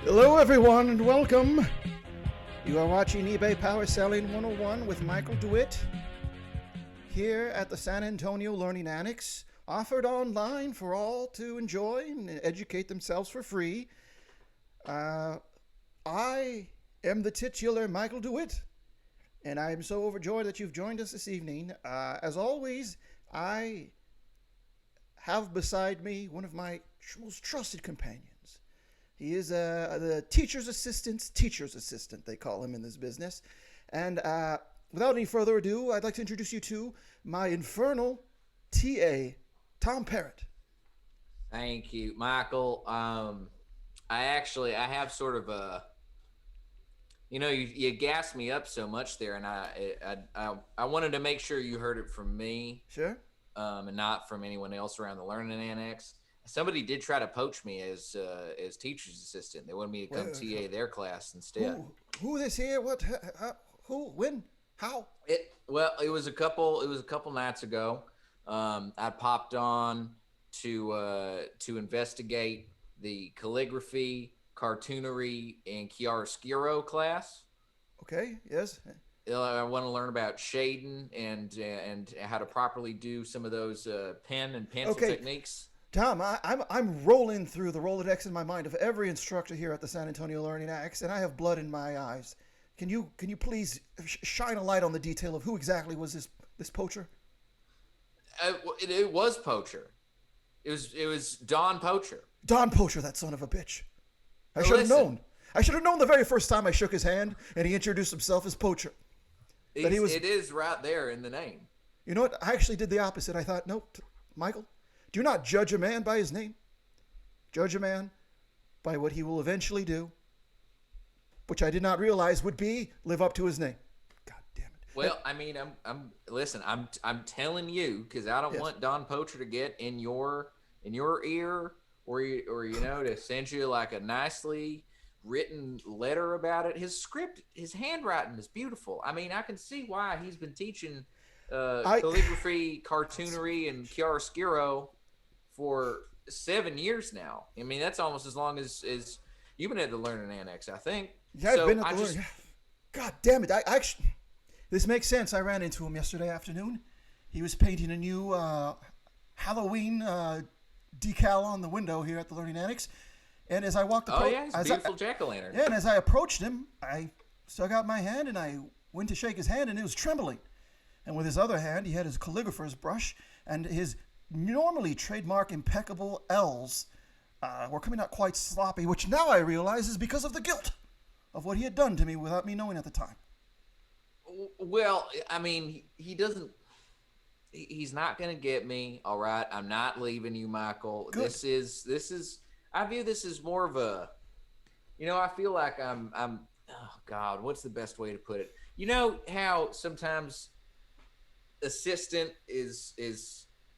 Hello everyone and welcome. You are watching eBay Power Selling 101 with Michael DeWitt here at the San Antonio Learning Annex, offered online for all to enjoy and educate themselves for free. I am the titular Michael DeWitt, and I am so overjoyed that you've joined us this evening. As always, I have beside me one of my most trusted companions. He is the teacher's assistant, they call him in this business. And without any further ado, I'd like to introduce you to my infernal TA, Tom Parrott. Thank you, Michael. I have sort of a, you gassed me up so much there, and I wanted to make sure you heard it from me. Sure. And not from anyone else around the Learning Annex. Somebody did try to poach me as teacher's assistant. They wanted me to come TA their class instead. Who this here? What? Who? When? How? It was a couple nights ago. I popped on to investigate the calligraphy, cartoonery, and chiaroscuro class. Okay. Yes. I want to learn about shading and how to properly do some of those pen and pencil techniques. Tom, I'm rolling through the Rolodex in my mind of every instructor here at the San Antonio Learning Annex, and I have blood in my eyes. Can you please shine a light on the detail of who exactly was this poacher? It was Poacher. It was Don Poacher. Don Poacher, that son of a bitch. I should have known. I should have known the very first time I shook his hand and he introduced himself as Poacher. It is right there in the name. You know what? I actually did the opposite. I thought, no, Michael, do not judge a man by his name. Judge a man by what he will eventually do, which I did not realize would be live up to his name. God damn it. Well, I mean, I'm telling you, because I don't want Don Poacher to get in your ear or to send you like a nicely written letter about it. His script, his handwriting is beautiful. I mean, I can see why he's been teaching calligraphy, cartoonery, and chiaroscuro for 7 years now. I mean, that's almost as long as you've been at the Learning Annex, I think. Yeah, I've been at the Learning. God damn it! I actually, this makes sense. I ran into him yesterday afternoon. He was painting a new Halloween decal on the window here at the Learning Annex. And as I walked it's a beautiful jack-o'-lantern. Yeah, and as I approached him, I stuck out my hand and I went to shake his hand, and it was trembling. And with his other hand, he had his calligrapher's brush, and his normally trademark impeccable L's were coming out quite sloppy, which now I realize is because of the guilt of what he had done to me without me knowing at the time. Well, I mean, he's not going to get me, all right? I'm not leaving you, Michael. Good. This is I view this as more of a, I feel like I'm oh God, what's the best way to put it? You know how sometimes assistant is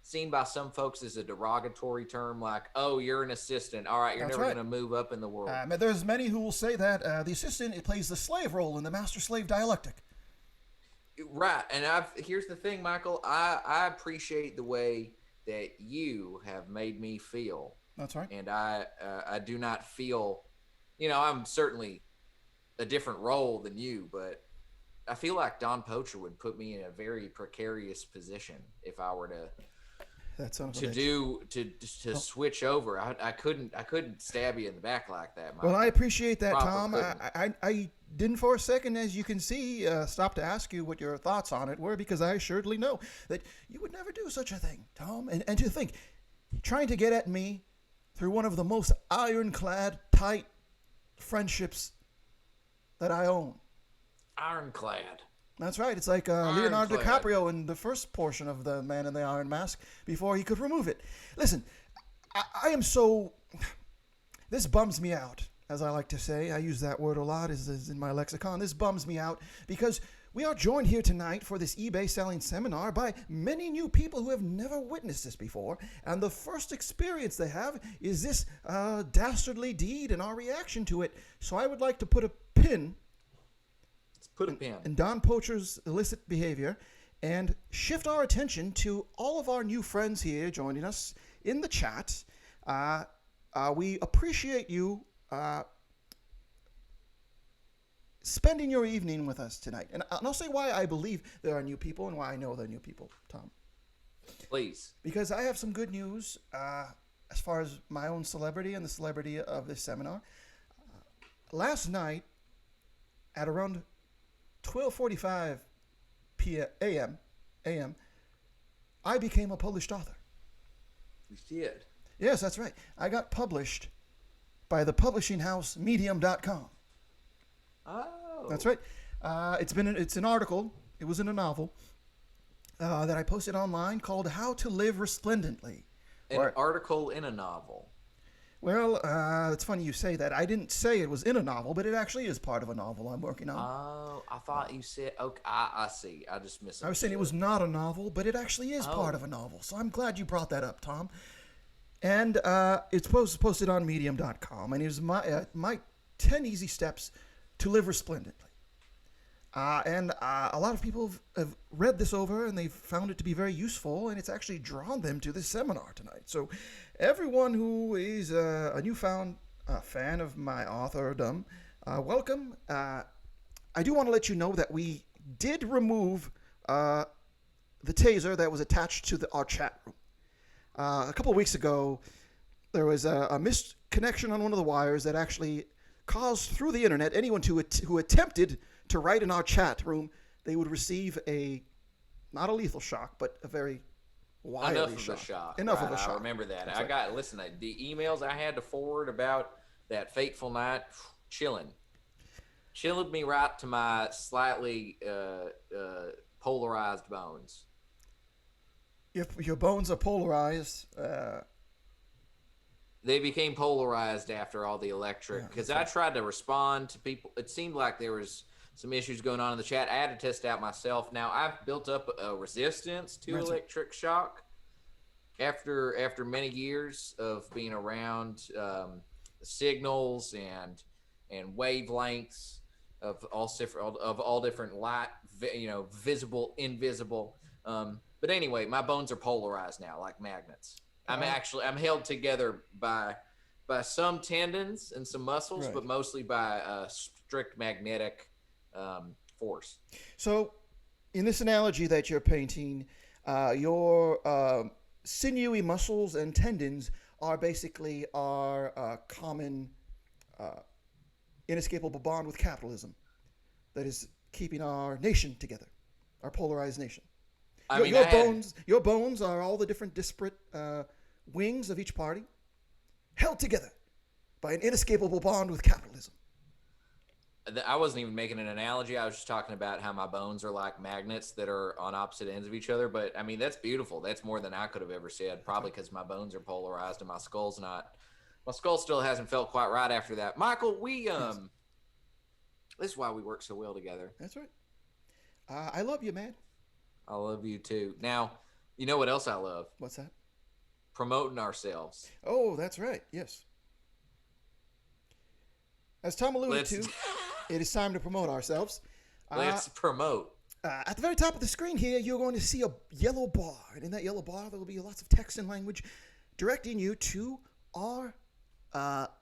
seen by some folks as a derogatory term, like, oh, you're an assistant. All right, you're never going to move up in the world. There's many who will say that the assistant, it plays the slave role in the master-slave dialectic. Right, and here's the thing, Michael. I appreciate the way that you have made me feel. That's right. And I do not feel, I'm certainly a different role than you, but I feel like Don Poacher would put me in a very precarious position if I were to switch over. I couldn't stab you in the back like that, Michael. Well, I appreciate that, Tom. I didn't for a second, as you can see, stop to ask you what your thoughts on it were, because I assuredly know that you would never do such a thing, Tom. And to think, trying to get at me through one of the most ironclad, tight friendships that I own. Ironclad. That's right. It's like Leonardo DiCaprio in the first portion of The Man in the Iron Mask before he could remove it. Listen, I am so... This bums me out, as I like to say. I use that word a lot, is in my lexicon. This bums me out because we are joined here tonight for this eBay selling seminar by many new people who have never witnessed this before, and the first experience they have is this dastardly deed and our reaction to it. So I would like to put a pin in Don Poacher's illicit behavior and shift our attention to all of our new friends here joining us in the chat. We appreciate you spending your evening with us tonight. And I'll say why I believe there are new people and why I know there are new people, Tom. Please. Because I have some good news as far as my own celebrity and the celebrity of this seminar. Last night at around 12:45 a.m., I became a published author. You did? Yes, that's right. I got published by the publishing house Medium.com. Oh. That's right. It's an article. It was in a novel that I posted online called "How to Live Resplendently." An article in a novel. Well, it's funny you say that. I didn't say it was in a novel, but it actually is part of a novel I'm working on. Oh, I thought you said. Okay, I see. I just missed it. I was saying it was not a novel, but it actually is part of a novel. So I'm glad you brought that up, Tom. And it's posted on Medium.com, and it was my 10 easy steps to live resplendently. And a lot of people have read this over, and they've found it to be very useful, and it's actually drawn them to this seminar tonight. So everyone who is a newfound fan of my authordom, welcome. I do want to let you know that we did remove the taser that was attached to our chat room. A couple of weeks ago, there was a misconnection on one of the wires that actually caused, through the internet, anyone who attempted to write in our chat room, they would receive not a lethal shock, but a very wily shock. Enough of a shock. I remember that. The emails I had to forward about that fateful night, chilling me right to my slightly polarized bones. Your bones are polarized. They became polarized after all the electric, because I tried to respond to people. It seemed like there was some issues going on in the chat. I had to test out myself. Now, I've built up a resistance to electric shock after many years of being around signals and wavelengths of all different light, visible, invisible. But anyway, my bones are polarized now, like magnets. I'm held together by some tendons and some muscles, but mostly by a strict magnetic force. So, in this analogy that you're painting, your sinewy muscles and tendons are basically our common, inescapable bond with capitalism that is keeping our nation together, our polarized nation. Your bones are all the different disparate wings of each party, held together by an inescapable bond with capitalism. I wasn't even making an analogy. I was just talking about how my bones are like magnets that are on opposite ends of each other. But I mean, that's beautiful. That's more than I could have ever said. Probably because my bones are polarized and my skull's not. My skull still hasn't felt quite right after that. Michael, this is why we work so well together. That's right. I love you, man. I love you too. Now, you know what else I love? What's that? Promoting ourselves. Oh, that's right. Yes. As Tom alluded to, it is time to promote ourselves. Let's promote. At the very top of the screen here, you're going to see a yellow bar. And in that yellow bar, there will be lots of text and language directing you to our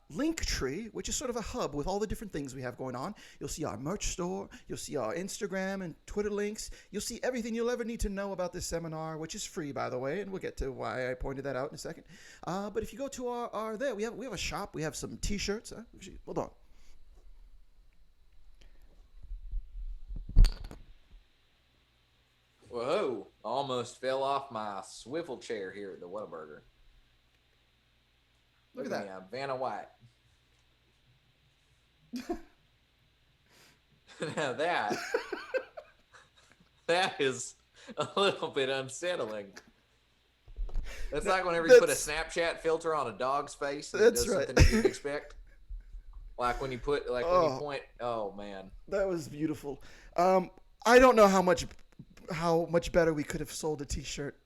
link tree, which is sort of a hub with all the different things we have going on. You'll see our merch store. You'll see our Instagram and Twitter links. You'll see everything you'll ever need to know about this seminar, which is free, by the way, and we'll get to why I pointed that out in a second. But if you go to our there, we have a shop. We have some T-shirts. Hold on. Whoa! Almost fell off my swivel chair here at the Whataburger. Look at that. Vanna White. Now that is a little bit unsettling. That's like whenever you put a Snapchat filter on a dog's face and it does something you didn't expect. Like when you when you point. Oh man, that was beautiful. I don't know how much better we could have sold a T-shirt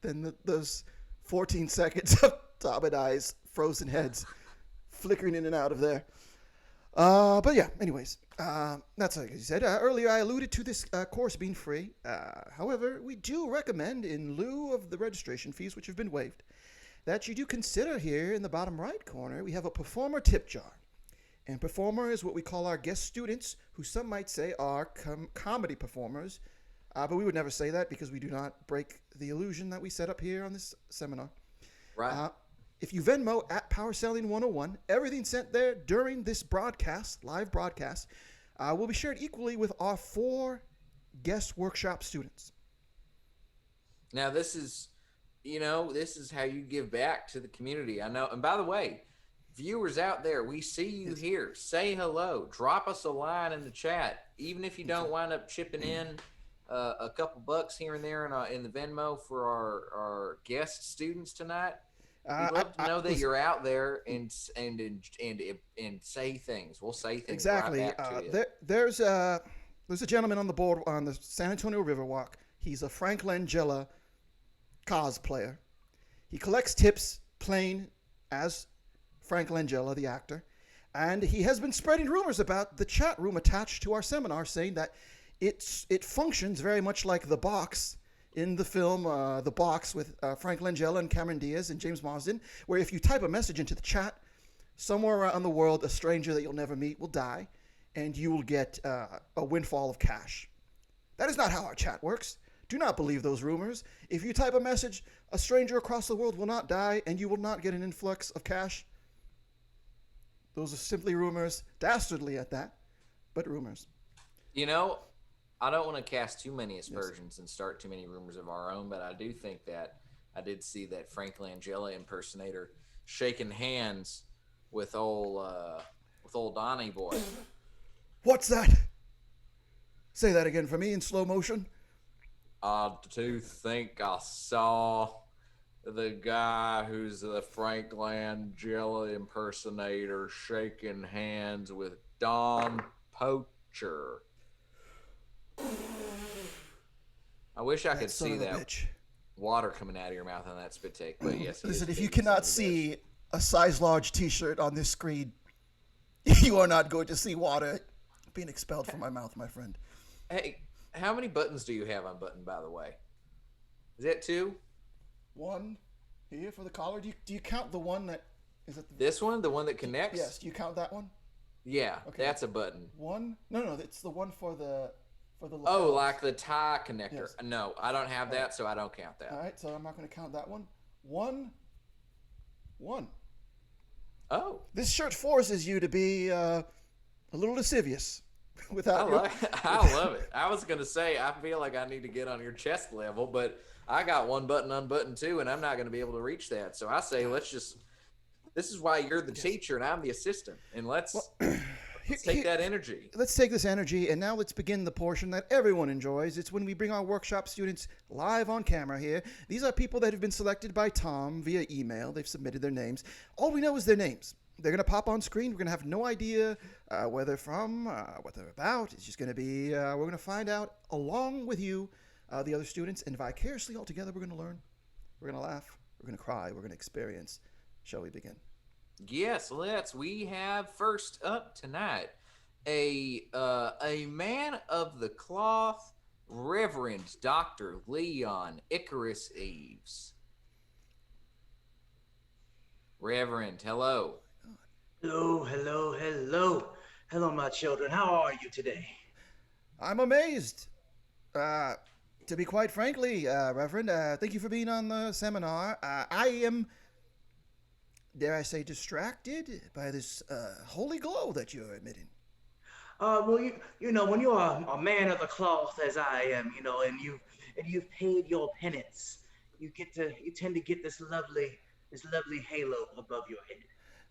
than those 14 seconds of Tom and I's frozen heads flickering in and out of there. But yeah, anyways, that's like you said. Earlier I alluded to this course being free. However, we do recommend, in lieu of the registration fees, which have been waived, that you do consider here in the bottom right corner, we have a performer tip jar. And performer is what we call our guest students, who some might say are comedy performers. But we would never say that because we do not break the illusion that we set up here on this seminar. Right. If you Venmo at Power Selling 101, everything sent there during this broadcast, live broadcast, will be shared equally with our 4 guest workshop students. Now, this is how you give back to the community. I know. And by the way, viewers out there, we see you here. Say hello. Drop us a line in the chat. Even if you don't wind up chipping in a couple bucks here and there in the Venmo for our guest students tonight, we'd love to know that you're out there and say things. We'll say things exactly. Right back to you. There's a gentleman on the board on the San Antonio Riverwalk. He's a Frank Langella cosplayer. He collects tips playing as Frank Langella, the actor, and he has been spreading rumors about the chat room attached to our seminar, saying that it functions very much like The Box in the film The Box with Frank Langella and Cameron Diaz and James Marsden, where if you type a message into the chat, somewhere around the world, a stranger that you'll never meet will die, and you will get a windfall of cash. That is not how our chat works. Do not believe those rumors. If you type a message, a stranger across the world will not die, and you will not get an influx of cash. Those are simply rumors, dastardly at that, but rumors. I don't want to cast too many aspersions and start too many rumors of our own, but I do think that I did see that Frank Langella impersonator shaking hands with old Donnie boy. What's that? Say that again for me in slow motion. I do think I saw the guy who's the Frank Langella impersonator shaking hands with Don Poacher. I wish I could see that bitch. Water coming out of your mouth on that spit take, but yes. Listen, if you cannot see a size large T-shirt on this screen, you are not going to see water being expelled from my mouth, my friend. Hey, how many buttons do you have unbuttoned, by the way? Is that 2? 1 here for the collar. Do you count the one that is it? This one, the one that connects? Yes. Do you count that one? Yeah, okay. That's a button. 1? No, it's the one for the lapel. Oh, like the tie connector. Yes. No, I don't have that, so I don't count that. All right, so I'm not going to count that one. 1. Oh. This shirt forces you to be a little lascivious. I love it. I was going to say, I feel like I need to get on your chest level, but I got one button unbuttoned too, and I'm not going to be able to reach that. So I say, this is why you're the teacher and I'm the assistant. And let's take that energy. Let's take this energy, and now let's begin the portion that everyone enjoys. It's when we bring our workshop students live on camera here. These are people that have been selected by Tom via email. They've submitted their names. All we know is their names. They're going to pop on screen. We're going to have no idea where they're from, what they're about. It's just going to be, we're going to find out along with you, the other students, and vicariously all together, we're going to learn. We're going to laugh. We're going to cry. We're going to experience. Shall we begin? Yes, let's. We have first up tonight a man of the cloth, Reverend Dr. Leon Icarus Eves. Reverend, hello. Hello, my children. How are you today? I'm amazed. To be quite frankly, Reverend, thank you for being on the seminar. I am, dare I say, distracted by this holy glow that you're emitting. Well, you know, when you're a man of the cloth, as I am, and you've paid your penance, you tend to get this lovely halo above your head.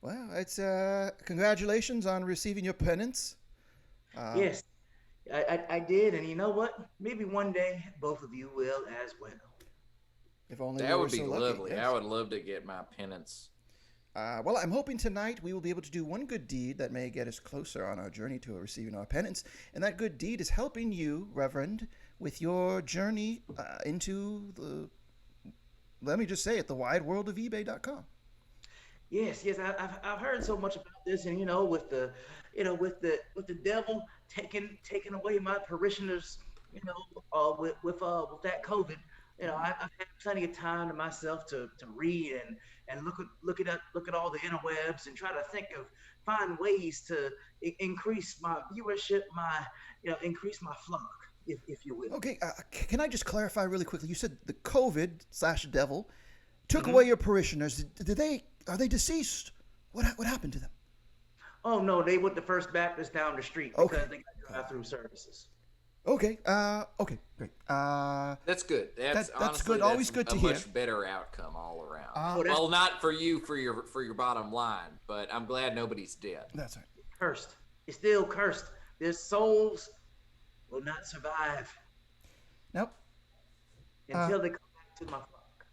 Well, it's congratulations on receiving your penance. Yes, I did, and you know what? Maybe one day both of you will as well. If only that we would be so lucky, lovely. yes. I would love to get my penance. Well, I'm hoping tonight we will be able to do one good deed that may get us closer on our journey to receiving our penance. And that good deed is helping you, Reverend, with your journey into the, let me just say it, the wide world of eBay.com. Yes, I've heard so much about this, and with the devil taking away my parishioners, with that COVID, I've had plenty of time to myself to read and look at all the interwebs and try to find ways to increase my viewership, increase my flock, if you will. Okay, can I just clarify really quickly? You said the COVID slash devil took Hmm. away your parishioners. Are they deceased? What happened to them? Oh no, they went the First Baptist down the street Okay. because they got drive-through services. Okay. Okay. Great. That's good. That's Honestly, good. Always that's good to a hear. much better outcome all around. Oh, that's Well, not for you for your bottom line, but I'm glad nobody's dead. That's right. cursed. It's still cursed. Their souls will not survive Now, until they come back to my flock.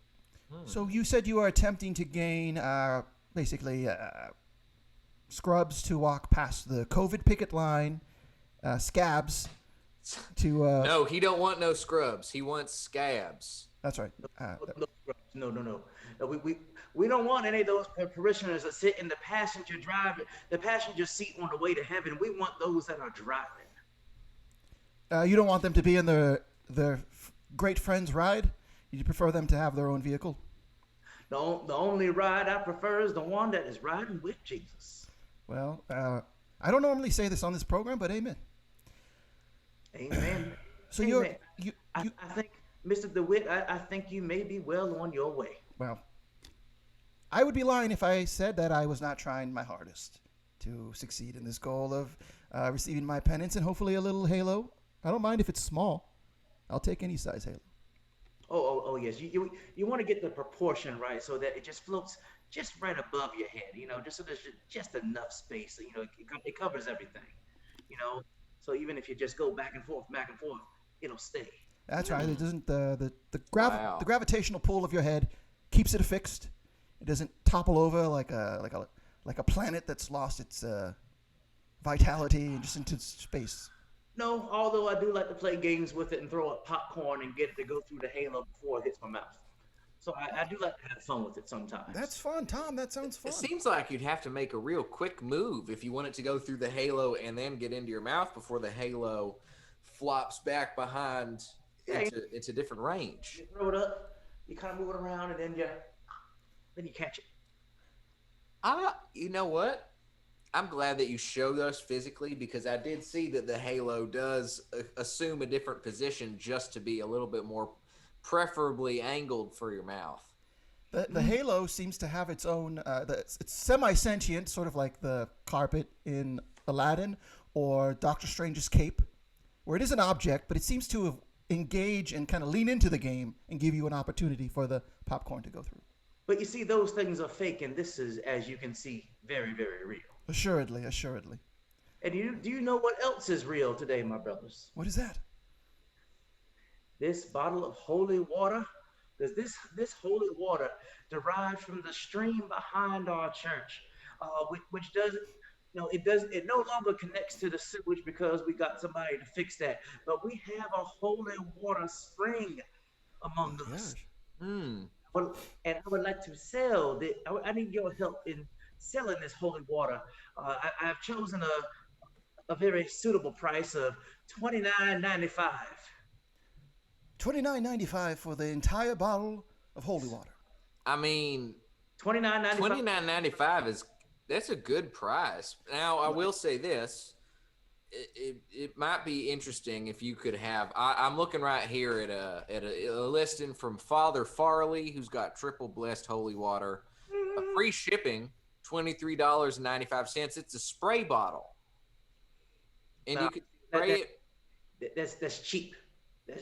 so you said you are attempting to gain basically scrubs to walk past the COVID picket line, scabs to. No, he don't want no scrubs. He wants scabs. That's right. No. We don't want any of those parishioners that sit in the passenger seat on the way to heaven. We want those that are driving. You don't want them to be in their great friend's ride. You prefer them to have their own vehicle. The only ride I prefer is the one that is riding with Jesus. Well, I don't normally say this on this program, but amen. Amen. So Amen. I I think, Mr. DeWitt, I think you may be well on your way. well, I would be lying if I said that I was not trying my hardest to succeed in this goal of receiving my penance and hopefully a little halo. I don't mind if it's small. I'll take any size halo. Oh, yes. You want to get the proportion right so that it just floats just right above your head, just so there's just enough space, so, it covers everything, so even if you just go back and forth, it'll stay. That's right. It doesn't the Wow. the gravitational pull of your head keeps it affixed. It doesn't topple over like a planet that's lost its vitality and just into space. No, although I do like to play games with it and throw up popcorn and get it to go through the halo before it hits my mouth. So I do like to have fun with it sometimes. That's fun, Tom. That sounds fun. It seems like you'd have to make a real quick move if you want it to go through the halo and then get into your mouth before the halo flops back behind into different range. You throw it up, you kind of move it around, and then you catch it. You know what? I'm glad that you showed us physically because I did see that the halo does assume a different position just to be a little bit more preferably angled for your mouth. The halo seems to have its own. It's semi-sentient, sort of like the carpet in Aladdin or Doctor Strange's cape, where it is an object, but it seems to engage and kind of lean into the game and give you an opportunity for the popcorn to go through. But you see, those things are fake, and this is, as you can see, very, very real. Assuredly. And do you know what else is real today, my brothers? What is that? This bottle of holy water. Does this holy water derived from the stream behind our church, which doesn't, it no longer connects to the sewage because we got somebody to fix that. But we have a holy water spring among us. Well, and I would like to sell. I need your help in selling this holy water. I've chosen a very suitable price of $29.95. $29.95 for the entire bottle of holy water. I mean, $29.95. $29.95 that's a good price. Now, I will say this. It might be interesting if you could have. I'm looking right here at a listing from Father Farley, who's got triple blessed holy water, a free shipping, $23.95. It's a spray bottle, and Now, you could spray it. That's cheap.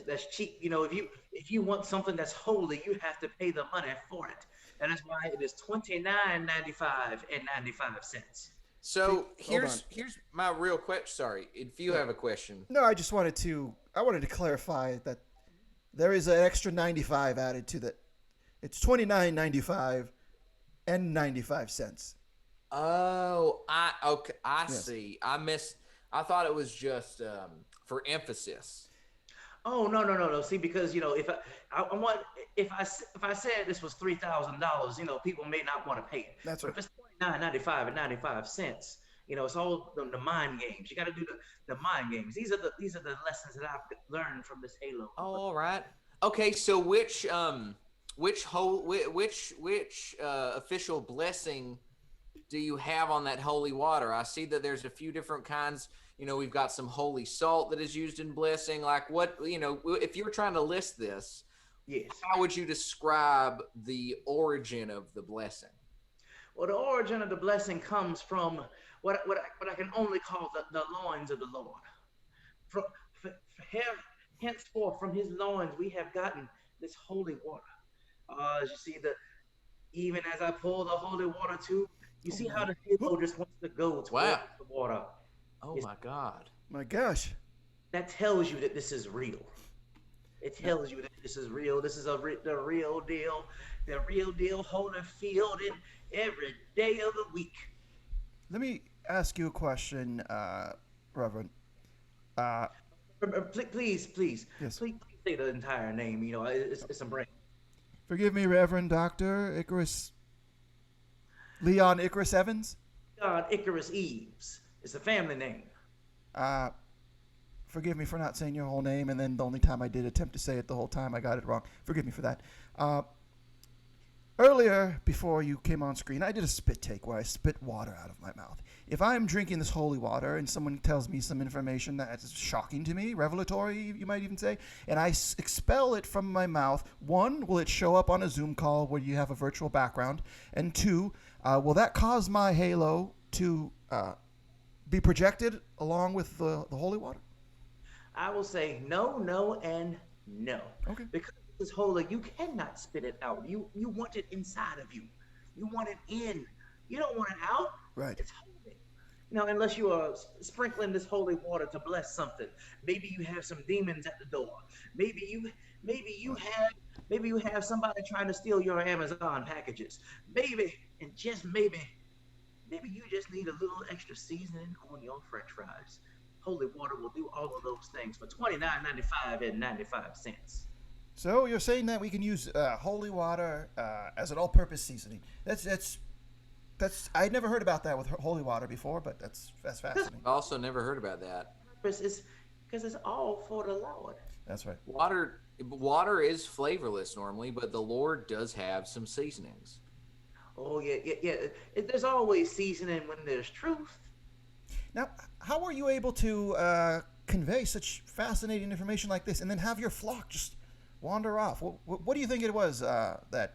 That's cheap. If you want something that's holy, you have to pay the money for it. And that's why it is $29.95. So Hold on. here's my real question. Sorry, if you have a question. No, I wanted to clarify that there is an extra 95 added to that. It's $29.95 and 95 cents. Oh, I Yes. see. I thought it was just for emphasis. Oh no. See, because if I said this was $3,000, people may not want to pay it. That's But right. if it's $29.95 and 95 cents, it's all the mind games. You got to do the mind games. These are the lessons that I've learned from this Halo. Oh, all right. Okay, so which official blessing do you have on that holy water? I see that there's a few different kinds. We've got some holy salt that is used in blessing. Like what, if you were trying to list this, Yes. how would you describe the origin of the blessing? Well, the origin of the blessing comes from what I can only call the loins of the Lord. From here, henceforth, from his loins, we have gotten this holy water. As you see, even as I pour the holy water too, you Oh see how my, the oh, halo just wants to go towards Wow. the water. Oh It's, my God. my gosh. that tells you that this is real. It Now, tells you that this is real. This is the real deal. The real deal Holyfield in every day of the week. let me ask you a question, Reverend. Uh, Please, please, yes. please say the entire name. It's a brain. Forgive me, Reverend Doctor Icarus Leon Icarus Evans. God, Icarus Eves. It's a family name. Uh, Forgive me for not saying your whole name, and then the only time I did attempt to say it the whole time I got it wrong. Forgive me for that. Uh, Earlier, before you came on screen, I did a spit take where I spit water out of my mouth. If I'm drinking this holy water and someone tells me some information that's shocking to me, revelatory, you might even say, and I expel it from my mouth, one, will it show up on a Zoom call where you have a virtual background? And two, will that cause my halo to be projected along with the holy water? I will say no, no, and no. Okay. Because this holy, you cannot spit it out. You want it inside of you. You want it in. You don't want it out. Right. It's holy. Unless you are sprinkling this holy water to bless something. Maybe you have some demons at the door. Maybe you maybe you have maybe you have somebody trying to steal your Amazon packages. Maybe, and just maybe you just need a little extra seasoning on your French fries. Holy water will do all of those things for $29.95 and 95 cents. So you're saying that we can use holy water as an all-purpose seasoning? That's I'd never heard about that with holy water before, but that's fascinating. I also never heard about that. Purpose is because it's all for the Lord. That's right. Water is flavorless normally, but the Lord does have some seasonings. Oh yeah, yeah, yeah. There's always seasoning when there's truth. Now, how were you able to convey such fascinating information like this, and then have your flock just wander off? What do you think it was that?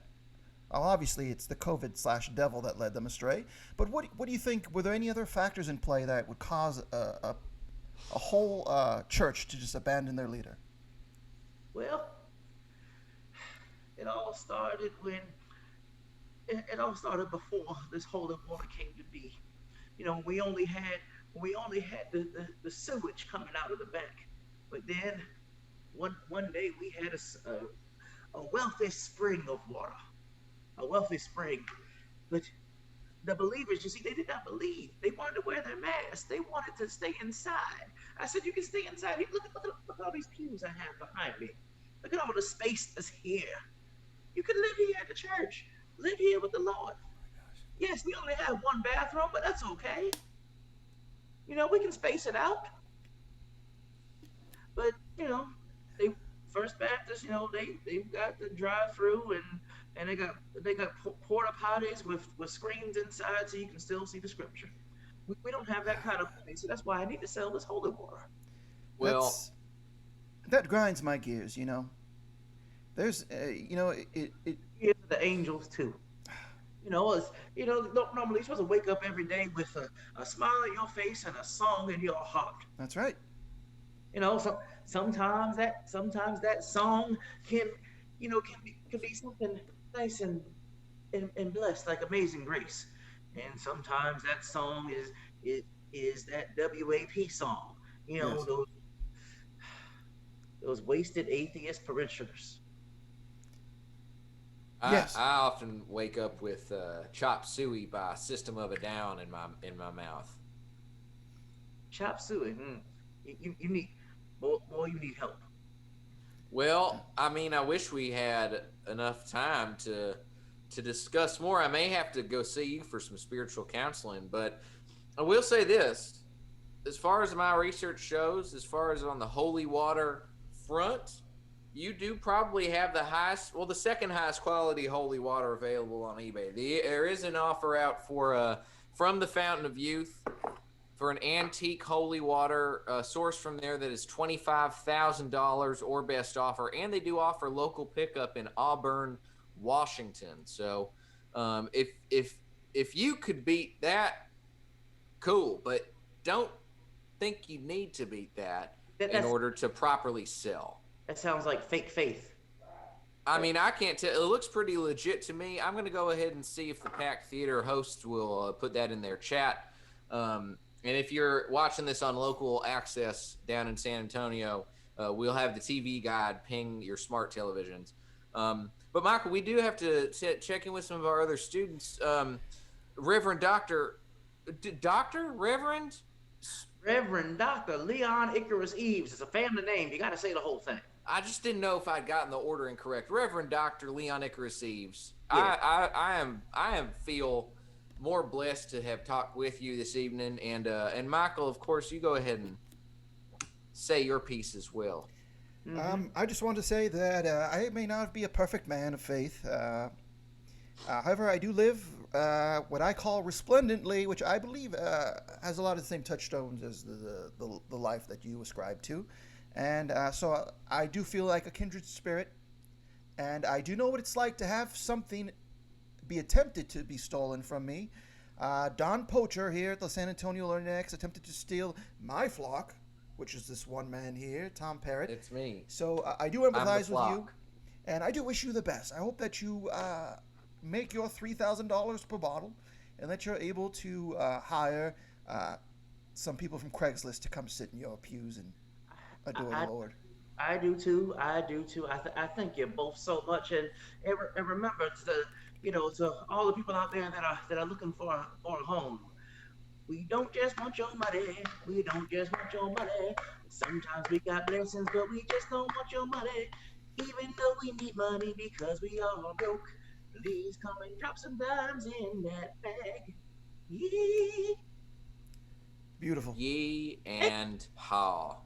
Well, obviously, it's the COVID/devil that led them astray. But what do you think? Were there any other factors in play that would cause a whole church to just abandon their leader? Well, it all started when it all started before this holy water came to be. We only had the sewage coming out of the back, but then one day we had a wealthy spring of water, a wealthy spring. But the believers, you see, they did not believe. They wanted to wear their masks. They wanted to stay inside. I said, you can stay inside. Look at all these pews I have behind me. Look at all the space that's here. You can live here at the church. Live here with the Lord. Yes, we only have one bathroom, but that's okay. We can space it out. But they First Baptist, they've got the drive-through and they got porta potties with screens inside so you can still see the scripture. We don't have that kind of money, so that's why I need to sell this holy water. Well, That grinds my gears. There's Here's the angels too. Normally you're supposed to wake up every day with a smile on your face and a song in your heart. that's right. So sometimes that song can be something nice and blessed like Amazing Grace, and sometimes that song is that WAP song. Yes. Those wasted atheist parishioners. Yes. I often wake up with Chop Suey by System of a Down in my mouth. Chop suey. You need boy. You need help. Well, I mean, I wish we had enough time to discuss more. I may have to go see you for some spiritual counseling, but I will say this: as far as my research shows, as far as on the holy water front, you do probably have the second highest quality holy water available on eBay. There is an offer out for from the Fountain of Youth for an antique holy water source from there that is $25,000 or best offer, and they do offer local pickup in Auburn, Washington. So, if you could beat that, cool, but don't think you need to beat that in order to properly sell. That sounds like fake faith. I mean, I can't tell. It looks pretty legit to me. I'm going to go ahead and see if the Pack Theater hosts will put that in their chat. And if you're watching this on local access down in San Antonio, we'll have the TV guide ping your smart televisions. But, Michael, we do have to check in with some of our other students. Reverend Dr. Reverend Dr. Leon Icarus Eves. It's a family name. You got to say the whole thing. I just didn't know if I'd gotten the order incorrect. Reverend Dr. Leon Icarus Eves. Yeah. I feel more blessed to have talked with you this evening. And Michael, of course, you go ahead and say your piece as well. Mm-hmm. I just want to say that I may not be a perfect man of faith. However, I do live what I call resplendently, which I believe has a lot of the same touchstones as the life that you ascribe to. And so I do feel like a kindred spirit, and I do know what it's like to have something be attempted to be stolen from me. Don Poacher here at the San Antonio Learning Annex attempted to steal my flock, which is this one man here, Tom Parrott. It's me. So I do empathize with you, and I do wish you the best. I hope that you make your $3,000 per bottle, and that you're able to hire some people from Craigslist to come sit in your pews and adore the Lord. I do too. I thank you both so much, and remember to all the people out there that are looking for a home. We don't just want your money. We don't just want your money. Sometimes we got blessings, but we just don't want your money. Even though we need money because we are broke, please come and drop some dimes in that bag. Yee. Beautiful. Ye and ha.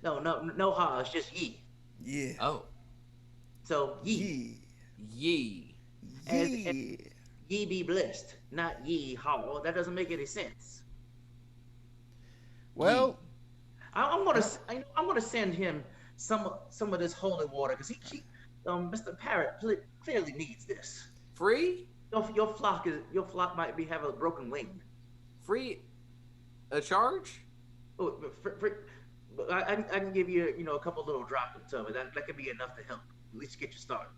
No ha. It's just ye. Yeah. Oh. So ye. Ye. Ye. Ye be blessed, not ye haw. That doesn't make any sense. Well, I'm gonna send him some of this holy water because Mr. Parrott clearly needs this. Free? Your flock might be have a broken wing. Free? A charge? Oh, free. I can give you a couple little droplets of it. That could be enough to help at least get you started.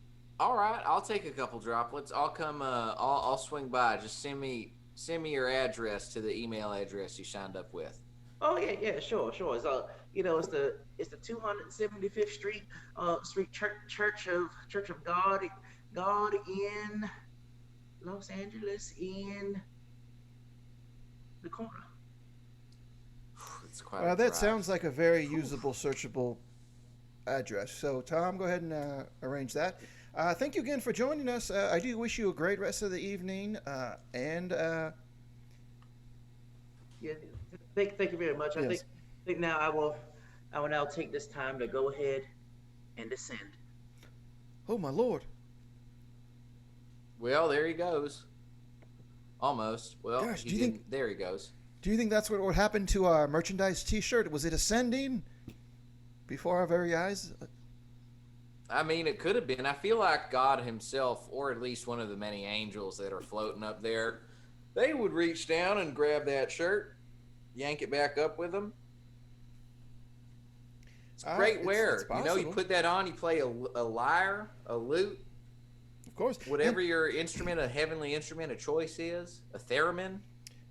All right, I'll take a couple droplets. I'll come. I'll swing by. Just send me your address to the email address you signed up with. Oh yeah, sure. It's it's the 275th Street Church of God in Los Angeles in the corner. It's quite. A that drive. sounds like a very usable, searchable address. So Tom, go ahead and arrange that. Thank you again for joining us. I do wish you a great rest of the evening. Yeah, thank you very much. Yes. I think now I will now take this time to go ahead and descend. Oh my Lord! Well, there he goes. Almost. Well, Gosh, there he goes. Do you think that's what would happen to our merchandise T-shirt? Was it ascending before our very eyes? I mean, it could have been. I feel like God himself, or at least one of the many angels that are floating up there, they would reach down and grab that shirt, yank it back up with them. It's great wear. It's possible. You put that on, you play a lyre, a lute. Of course. Whatever your instrument, a heavenly instrument of choice is, a theremin.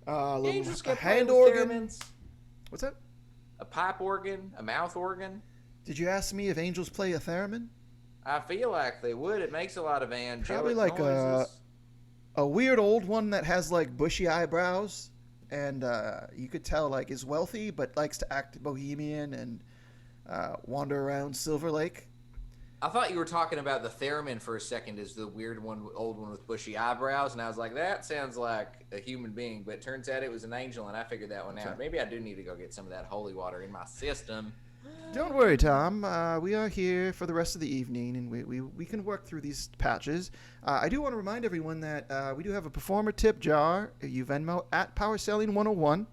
A hand organ. Theremins. What's that? A pipe organ, a mouth organ. Did you ask me if angels play a theremin? I feel like they would. It makes a lot of angelic Probably like noises. a weird old one that has like bushy eyebrows, and you could tell like is wealthy but likes to act bohemian and wander around Silver Lake. I thought you were talking about the theremin for a second as the weird one, old one with bushy eyebrows, and I was like, that sounds like a human being, but it turns out it was an angel, and I figured that one out. Maybe I do need to go get some of that holy water in my system. Don't worry, Tom. We are here for the rest of the evening, and we can work through these patches. I do want to remind everyone that we do have a performer tip jar. You Venmo at PowerSelling101.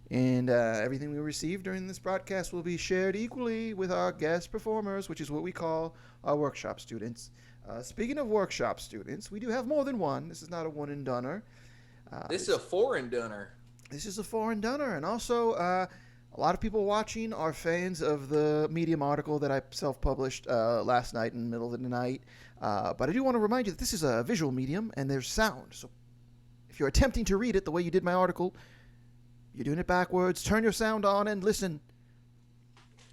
And everything we receive during this broadcast will be shared equally with our guest performers, which is what we call our workshop students. Speaking of workshop students, we do have more than one. This is not a one-and-doneer. This is a four-and-doneer. This is a four-and-doneer. And also, a lot of people watching are fans of the Medium article that I self-published last night in the middle of the night. But I do want to remind you that this is a visual medium, and there's sound. So if you're attempting to read it the way you did my article, you're doing it backwards. Turn your sound on and listen.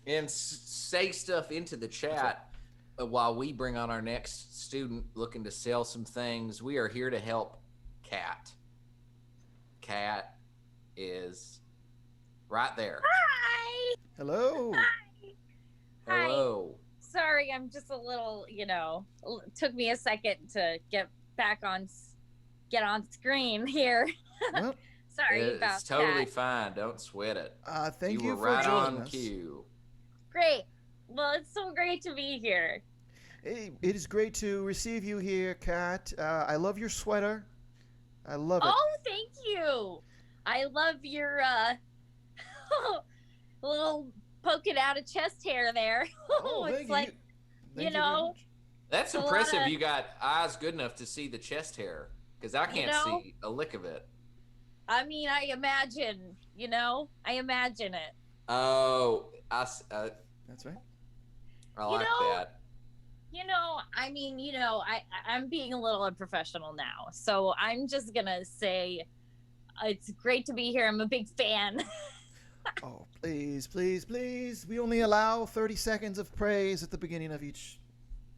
And say stuff into the chat while we bring on our next student looking to sell some things. We are here to help Kat. Kat is right there. Hi. Hello. Hi. Hello. Sorry, I'm just a little, it took me a second to get on screen here. Well, Sorry about It's totally that. fine. Don't sweat it. thank you were for right joining on us. cue. Great. Well, it's so great to be here. Hey, it is great to receive you here, Kat. I love your sweater. I love it. Oh, thank you. I love your little poking out of chest hair there. Thank It's like, you. Thank you very know, much. That's a lot impressive. of- You got eyes good enough to see the chest hair, because I can't see a lick of it. I mean, I imagine it. Oh, That's right. I like that. I'm being a little unprofessional now. So I'm just going to say it's great to be here. I'm a big fan. Oh, please, please, please. We only allow 30 seconds of praise at the beginning of each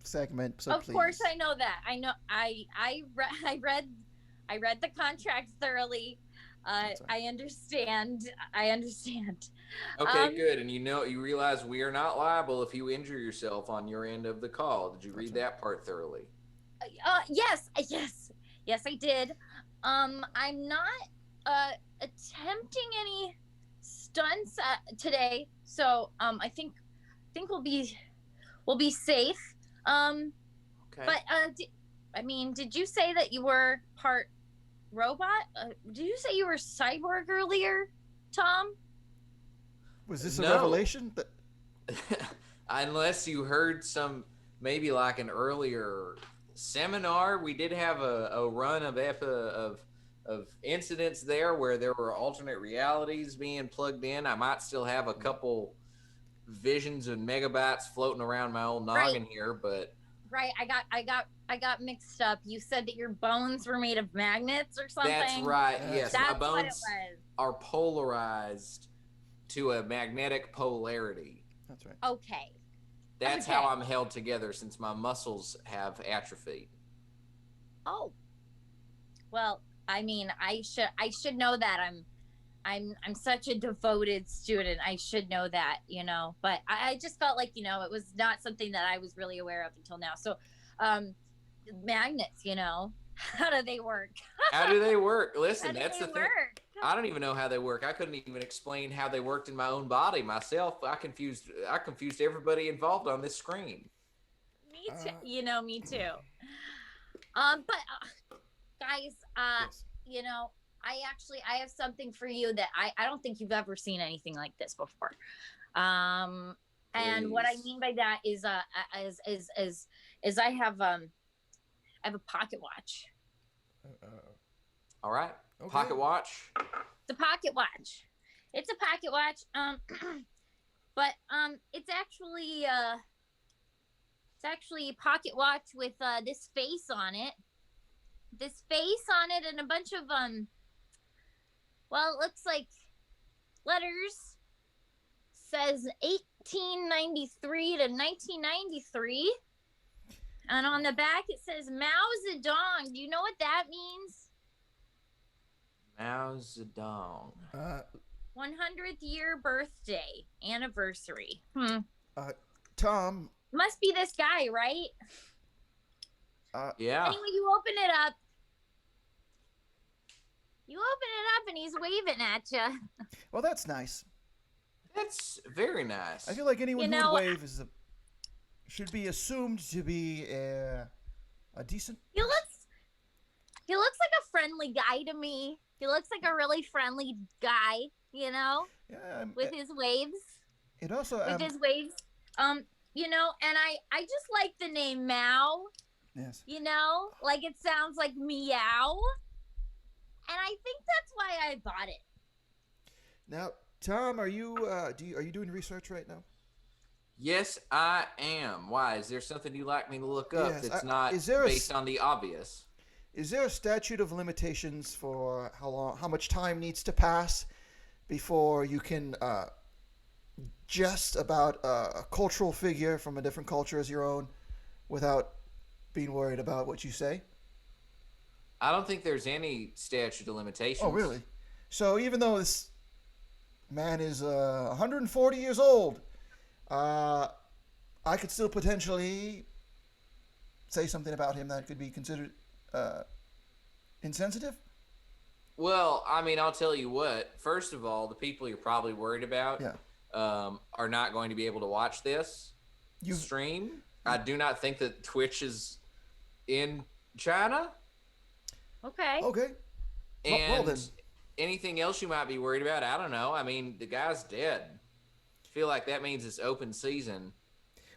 segment, so Of please. course, I know that. I know. I read the contract thoroughly. That's right. I understand. Okay, good. And you realize we are not liable if you injure yourself on your end of the call. Did you read that part thoroughly? Yes, I did. I'm not attempting any stunts today, so I think we'll be safe. Okay. But did you say that you were part robot? Did you say you were cyborg earlier, Tom? Was this a No. revelation? Unless you heard maybe like an earlier seminar, we did have a run of incidents there where there were alternate realities being plugged in. I might still have a couple visions and megabytes floating around my old noggin here, but Right, I got mixed up. You said that your bones were made of magnets or something. that's right. That's Yes, That's my what it bones was. are polarized to a magnetic polarity. That's right. Okay. That's Okay. how I'm held together since my muscles have atrophied. Oh. Well, I mean, I should know that. I'm such a devoted student. I should know that, But I just felt like, it was not something that I was really aware of until now. So, magnets, how do they work? How do they work? Listen, How do that's they the thing. work? I don't even know how they work. I couldn't even explain how they worked in my own body myself. I confused everybody involved on this screen. Me too. Me too. But guys, Yes. I have something for you that I don't think you've ever seen anything like this before. And what I Please. mean by that is I have a pocket watch. All right. Okay. Pocket watch. It's a pocket watch. It's a pocket watch. But it's actually a pocket watch with this face on it. This face on it and a bunch of well, it looks like letters. Says 1893 to 1993. And on the back it says Mao Zedong. Do you know what that means? Mao Zedong. 100th year birthday anniversary. Tom. Must be this guy, right? Yeah. Anyway, you open it up. And he's waving at you. Well, that's nice. That's very nice. I feel like anyone You who know, would wave should be assumed to be a decent. he looks like a friendly guy to me. He looks like a really friendly guy, Yeah, with his waves. it also With his waves. And I just like the name Mao, yes. like it sounds like meow. And I think that's why I bought it. Now, Tom, are you are you doing research right now? Yes, I am. Why? Is there something you'd like me to look up Yes, that's not based on the obvious? Is there a statute of limitations for how much time needs to pass before you can jest about a cultural figure from a different culture as your own without being worried about what you say? I don't think there's any statute of limitations. Oh, really? So even though this man is 140 years old, I could still potentially say something about him that could be considered insensitive? Well, I mean, I'll tell you what. First of all, the people you're probably worried about are not going to be able to watch this stream. I do not think that Twitch is in China. Okay. And well then. anything else you might be worried about, I don't know. I mean, the guy's dead. I feel like that means it's open season.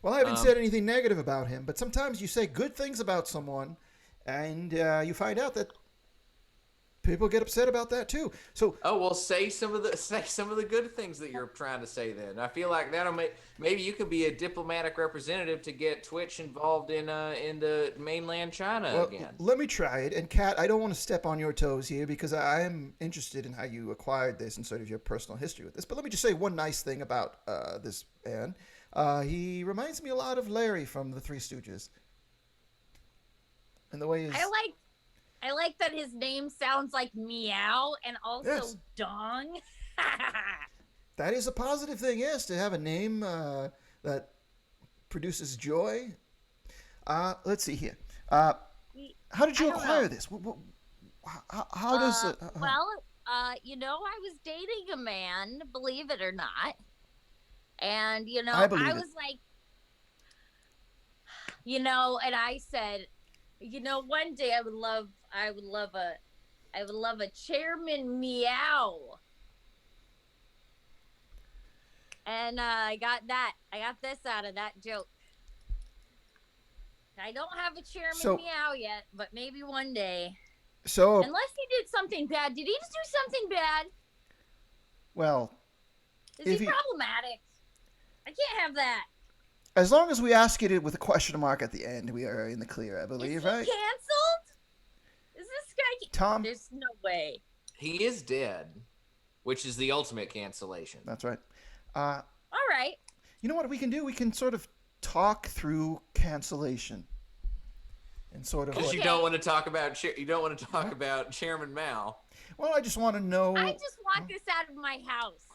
Well, I haven't said anything negative about him, but sometimes you say good things about someone, and you find out that people get upset about that too. So, say some of the good things that you're trying to say. Then I feel like that'll maybe you can be a diplomatic representative to get Twitch involved in the mainland China again. Let me try it. And Kat, I don't want to step on your toes here because I am interested in how you acquired this and sort of your personal history with this. But let me just say one nice thing about this man. He reminds me a lot of Larry from the Three Stooges. And the way he's... I like that his name sounds like meow and also dong. That is a positive thing, yes, to have a name that produces joy. Let's see here. How did you acquire this? How does it... I was dating a man, believe it or not. And, I was like, and I said, one day I would love a chairman meow. And I got this out of that joke. I don't have a chairman meow yet, but maybe one day. So unless he did something bad. Did he just do something bad? Well, is he problematic? I can't have that. As long as we ask it with a question mark at the end, we are in the clear, I believe, is he right? Canceled? Is this guy Tom? There's no way. He is dead, which is the ultimate cancellation. That's right. All right. You know what we can do? We can sort of talk through cancellation, and sort of. Because you don't want to talk about about Chairman Mao. Well, I just want to know. I just want this out of my house.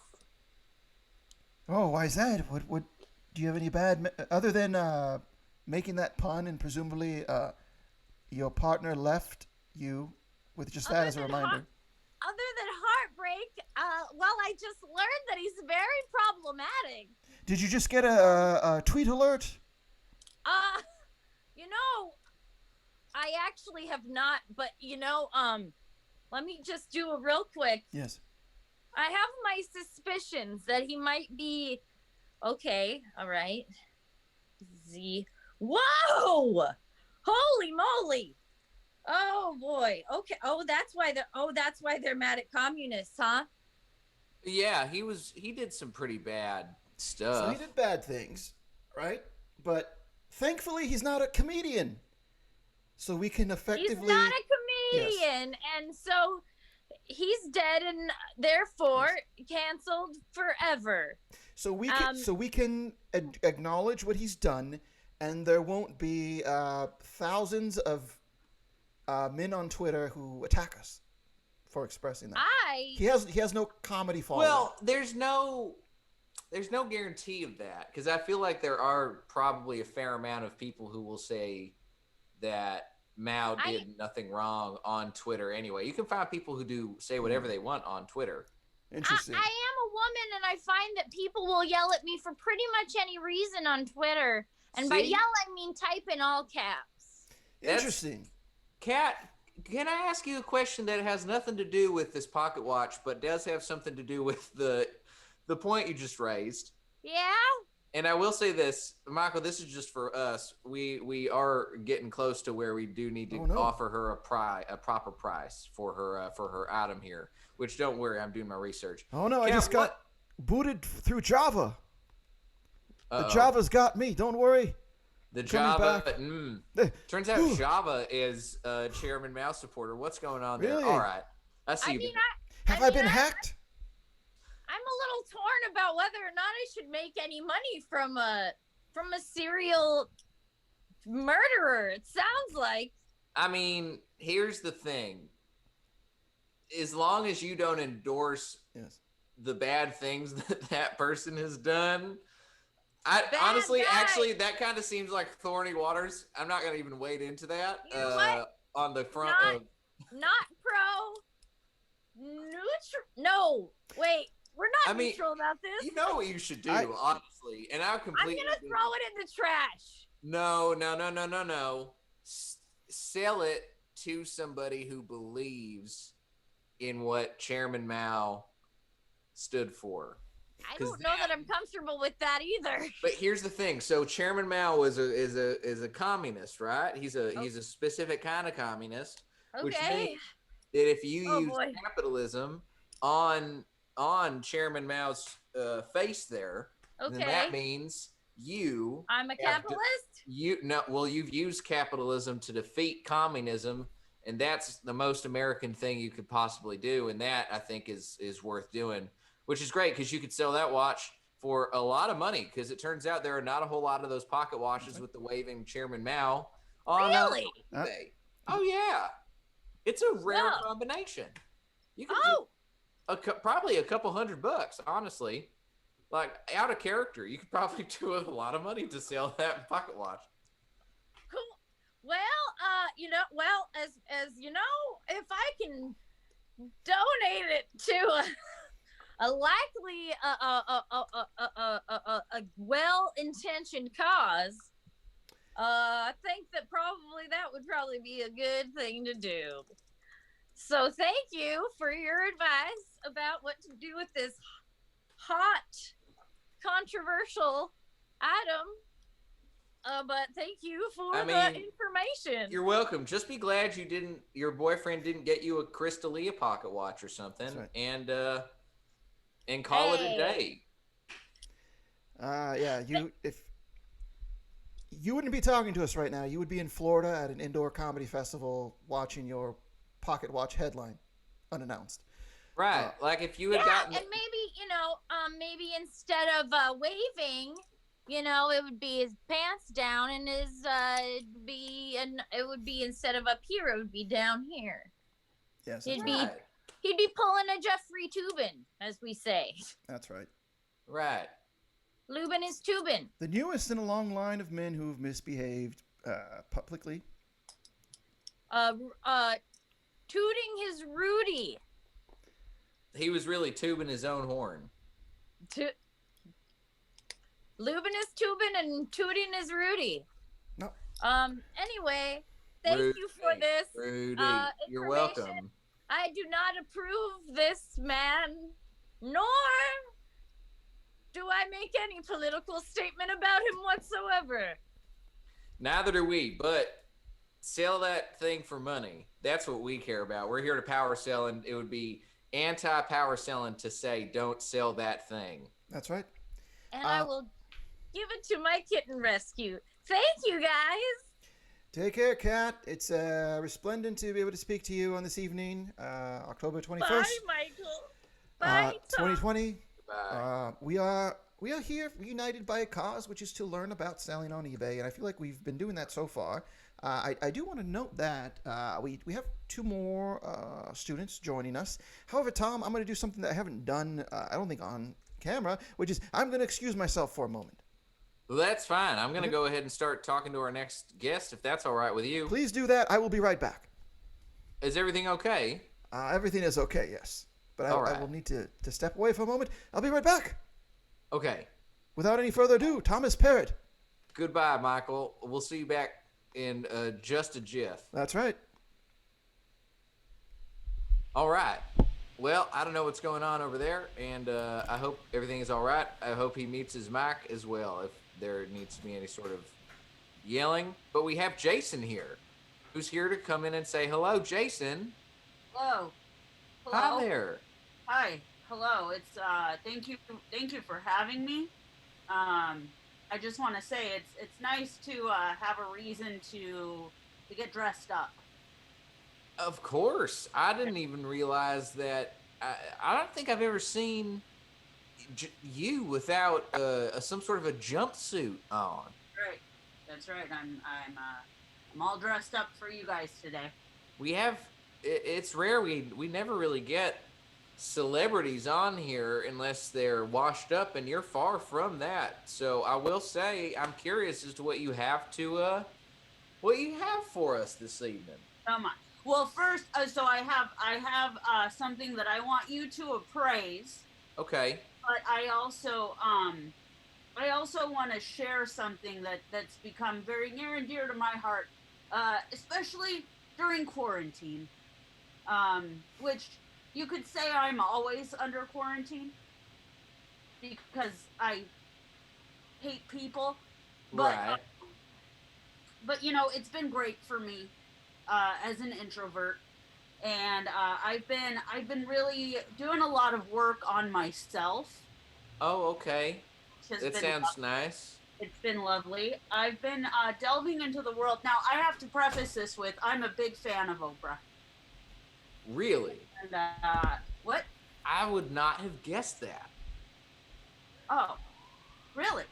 Oh, why is that? What? Do you have any bad other than making that pun and presumably your partner left you with just that as a reminder? Other than heartbreak, I just learned that he's very problematic. Did you just get a tweet alert? I actually have not, but let me just do a real quick. Yes. I have my suspicions that he might be okay. All right. Whoa! Holy moly! Oh boy. Okay. Oh, that's why they're mad at communists, huh? Yeah, he did some pretty bad stuff. So he did bad things, right? But thankfully he's not a comedian. So we can effectively... He's not a comedian, and so he's dead and therefore canceled forever. So we can acknowledge what he's done, and there won't be thousands of men on Twitter who attack us for expressing that. He has no comedy following. Well, there's no guarantee of that, because I feel like there are probably a fair amount of people who will say that Mao did nothing wrong on Twitter anyway. You can find people who do say whatever they want on Twitter. Interesting. I am a woman, and I find that people will yell at me for pretty much any reason on Twitter. And by See? yell, I mean type in all caps. Interesting. Kat, can I ask you a question that has nothing to do with this pocket watch, but does have something to do with the point you just raised? Yeah? And I will say this, Michael, this is just for us. We are getting close to where we do need to offer her a proper price for her item here. Which, don't worry, I'm doing my research. Oh no, Kat, I just got booted through Java. The Java's got me. Don't worry. The Coming Java. back. Turns out Java is a Chairman Mao supporter. What's going on there? Really? All right, I see. Have I been hacked? I'm a little torn about whether or not I should make any money from a serial murderer. It sounds like. I mean, here's the thing. As long as you don't endorse the bad things that person has done, honestly, actually, that kind of seems like thorny waters. I'm not going to even wade into that. You know what? On the front of. Not neutral. No, wait. We're not neutral about this. You know what you should do, honestly, and I'm completely. I'm gonna throw it in the trash. No. Sell it to somebody who believes in what Chairman Mao stood for. I don't know that I'm comfortable with that either. But here's the thing: so Chairman Mao is a communist, right? He's a specific kind of communist, which means that if you use capitalism on Chairman Mao's face there, then that means I'm a capitalist? You've used capitalism to defeat communism, and that's the most American thing you could possibly do, and that I think is worth doing, which is great because you could sell that watch for a lot of money because it turns out there are not a whole lot of those pocket watches with the waving Chairman Mao on really? eBay. Oh yeah. It's a rare combination. You can probably a couple $100, honestly. Like out of character, you could probably do a lot of money to sell that pocket watch. Cool. Well, as you know, if I can donate it to a likely a well-intentioned cause, I think that that would probably be a good thing to do. So thank you for your advice about what to do with this hot, controversial item. But thank you for the information. You're welcome. Just be glad your boyfriend didn't get you a Crystalia pocket watch or something, and call it a day. If you wouldn't be talking to us right now, you would be in Florida at an indoor comedy festival watching your pocket watch headline unannounced. Right. Like if you had gotten and maybe instead of waving, it would be his pants down and it would be instead of up here, it would be down here. Yes. He'd be pulling a Jeffrey Tubin, as we say. That's right. Right. Lubin is Tubin. The newest in a long line of men who've misbehaved publicly. Tooting his Rudy. He was really tubing his own horn. Lubin is Tubin and tooting is Rudy. No. Anyway, thank you for this. Rudy, you're welcome. I do not approve this man, nor do I make any political statement about him whatsoever. Neither do we, but sell that thing for money. That's what we care about. We're here to power sell, and it would be anti-power selling to say don't sell that thing. That's right. And I will give it to my kitten rescue. Thank you, guys. Take care, Kat. It's resplendent to be able to speak to you on this evening, October 21st. Bye, Michael. Bye, 2020. Bye. We are here united by a cause, which is to learn about selling on eBay, and I feel like we've been doing that so far. I do want to note that we have two more students joining us. However, Tom, I'm going to do something that I haven't done, I don't think, on camera, which is I'm going to excuse myself for a moment. Well, that's fine. I'm going to go ahead and start talking to our next guest, if that's all right with you. Please do that. I will be right back. Is everything okay? Everything is okay, yes. But All I right. will need to step away for a moment. I'll be right back. Okay. Without any further ado, Thomas Parrott. Goodbye, Michael. We'll see you back in just a jiff. That's right. All right. Well, I don't know what's going on over there, and I hope everything is all right. I hope he mutes his mic as well if there needs to be any sort of yelling. But we have Jason here, who's here to come in and say hello. Jason. Hello. Hi there. Hi. Hello. It's thank you for having me. I just want to say it's nice to have a reason to get dressed up. Of course. I didn't even realize that. I don't think I've ever seen you without some sort of a jumpsuit on. Right. That's right. I'm all dressed up for you guys today. We have. It's rare. We never really get celebrities on here unless they're washed up, and you're far from that. So I will say I'm curious as to what you have for us this evening. Come on. Well, first, so I have something that I want you to appraise. Okay. But I also want to share something that's become very near and dear to my heart, especially during quarantine, which you could say I'm always under quarantine because I hate people. But, Right. But it's been great for me as an introvert, and I've been really doing a lot of work on myself. Oh, okay. That sounds nice. It's been lovely. I've been delving into the world. Now, I have to preface this with I'm a big fan of Oprah. Really? And what? I would not have guessed that. Oh, really?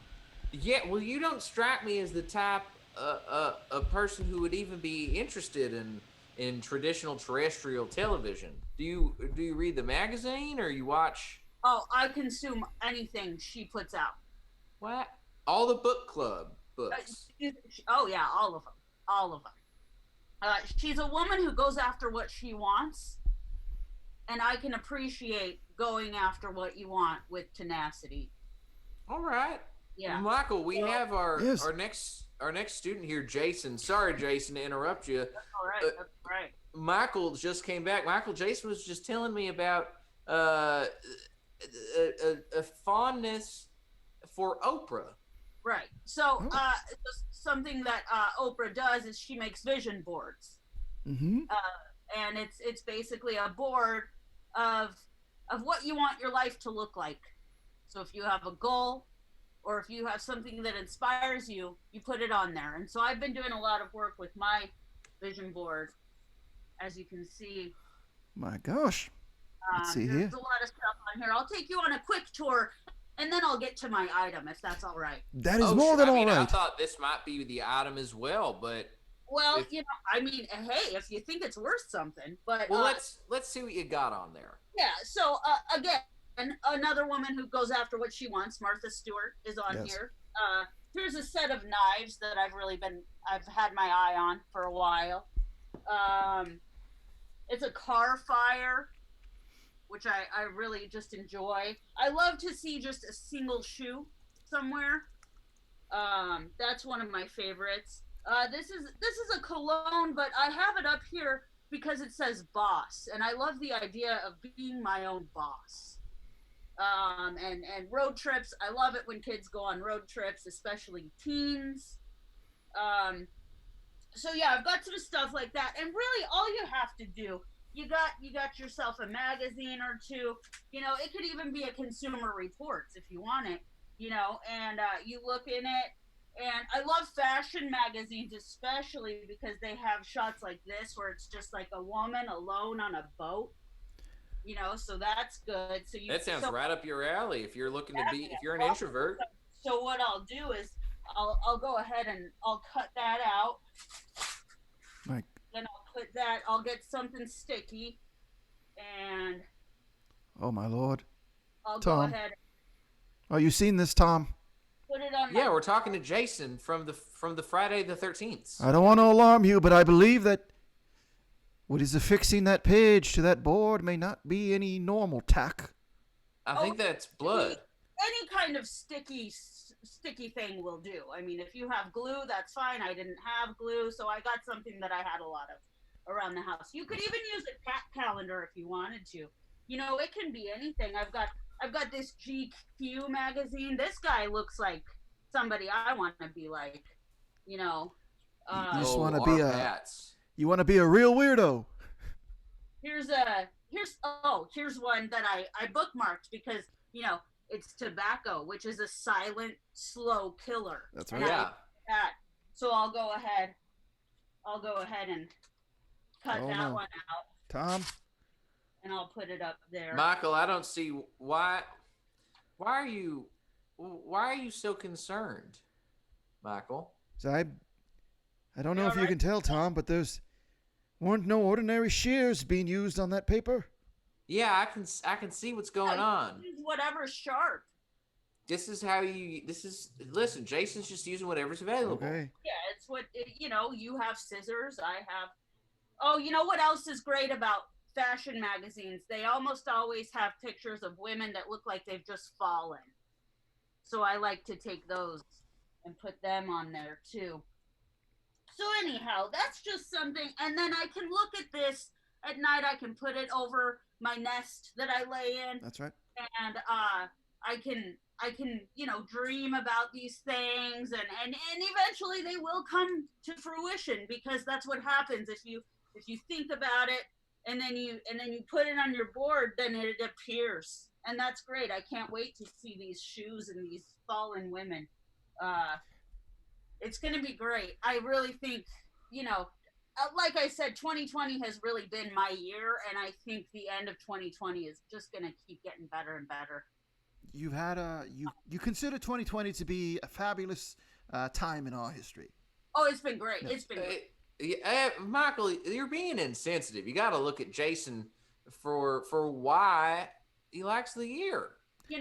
Yeah, well, you don't strike me as the type a person who would even be interested in traditional terrestrial television. Do you read the magazine or you watch? Oh, I consume anything she puts out. What? All the book club books. Oh yeah, all of them. She's a woman who goes after what she wants, and I can appreciate going after what you want with tenacity. All right. Yeah. Michael, we have our Yes. our next student here, Jason. Sorry, Jason, to interrupt you. That's all right. That's all right. Michael just came back. Jason was just telling me about a fondness for Oprah. Right. So, something that Oprah does is she makes vision boards. Mm-hmm. And it's basically a board of what you want your life to look like. So if you have a goal, or if you have something that inspires you, you put it on there. And so I've been doing a lot of work with my vision board, as you can see. My gosh. Let's see here. There's a lot of stuff on here. I'll take you on a quick tour, and then I'll get to my item, if that's all right. That is more than all right. I thought this might be the item as well, but well, hey, if you think it's worth something, but well, let's see what you got on there. Yeah. So again, another woman who goes after what she wants, Martha Stewart, is on here. Here's a set of knives that I've had my eye on for a while. It's a car fire, which I really just enjoy. I love to see just a single shoe somewhere. That's one of my favorites. This is a cologne, but I have it up here because it says boss, and I love the idea of being my own boss. And road trips. I love it when kids go on road trips, especially teens. So yeah, I've got some stuff like that, and really all you have to do, you got yourself a magazine or two. It could even be a Consumer Reports if you want it. And you look in it. And I love fashion magazines, especially because they have shots like this where it's just like a woman alone on a boat. So that's good. So that sounds right up your alley. If you're looking to be, if you're an introvert. So what I'll do is I'll go ahead and I'll cut that out. Right. Then I'll get something sticky, and Oh my Lord. I'll Tom. go ahead. Oh, you seen this, Tom? Put it on. Yeah, we're talking to Jason from the Friday the 13th. I don't want to alarm you, but I believe that What is affixing that page to that board may not be any normal tack. I think that's blood. Any kind of sticky thing will do. I mean, if you have glue, that's fine. I didn't have glue, so I got something that I had a lot of around the house. You could even use a cat calendar if you wanted to. You know, it can be anything. I've got this GQ magazine. This guy looks like somebody I want to be like. You know. You just want to our be hats. You want to be a real weirdo. Here's one that I bookmarked because, you know, it's tobacco, which is a silent, slow killer. That's right. Yeah. So I'll go ahead and cut that one out. Tom? And I'll put it up there. Michael, I don't see why are you so concerned, Michael? So I don't know if you can tell, Tom, but weren't no ordinary shears being used on that paper. Yeah, I can see what's going on. Use whatever's sharp. Listen, Jason's just using whatever's available. Okay. Yeah, it's what, you know, you have scissors, I have. Oh, you know what else is great about fashion magazines? They almost always have pictures of women that look like they've just fallen. So I like to take those and put them on there too. So anyhow, that's just something. And then I can look at this at night. I can put it over my nest that I lay in. That's right. And I can, you know, dream about these things, and eventually they will come to fruition, because that's what happens if you think about it and then you put it on your board, then it appears. And that's great. I can't wait to see these shoes and these fallen women. It's going to be great. I really think, you know, like I said, 2020 has really been my year, and I think the end of 2020 is just going to keep getting better and better. You've had you consider 2020 to be a fabulous time in our history. Oh, it's been great. It's been great. Michael, you're being insensitive. You got to look at Jason for why he likes the year. You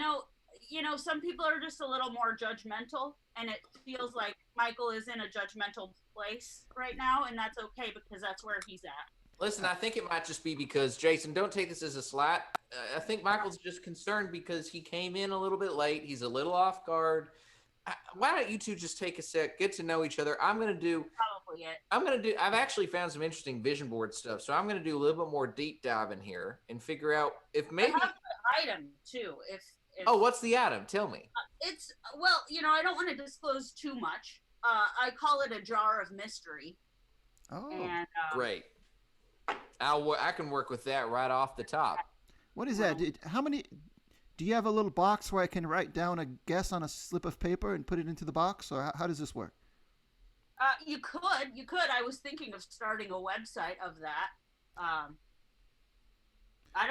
know, some people are just a little more judgmental, and it feels like Michael is in a judgmental place right now, and that's okay, because that's where he's at. Listen, I think it might just be because, Jason, don't take this as a slight. I think Michael's just concerned because he came in a little bit late. He's a little off guard. Why don't you two just take a sec, get to know each other? Probably it. I've actually found some interesting vision board stuff, so I'm going to do a little bit more deep dive in here and figure out if maybe. I have an item too. If Oh, what's the item? Tell me. It's, well, you know, I don't want to disclose too much. I call it a jar of mystery. Oh, and, great. I can work with that right off the top. What is that? How many? Do you have a little box where I can write down a guess on a slip of paper and put it into the box, or how does this work? You could. I was thinking of starting a website of that. I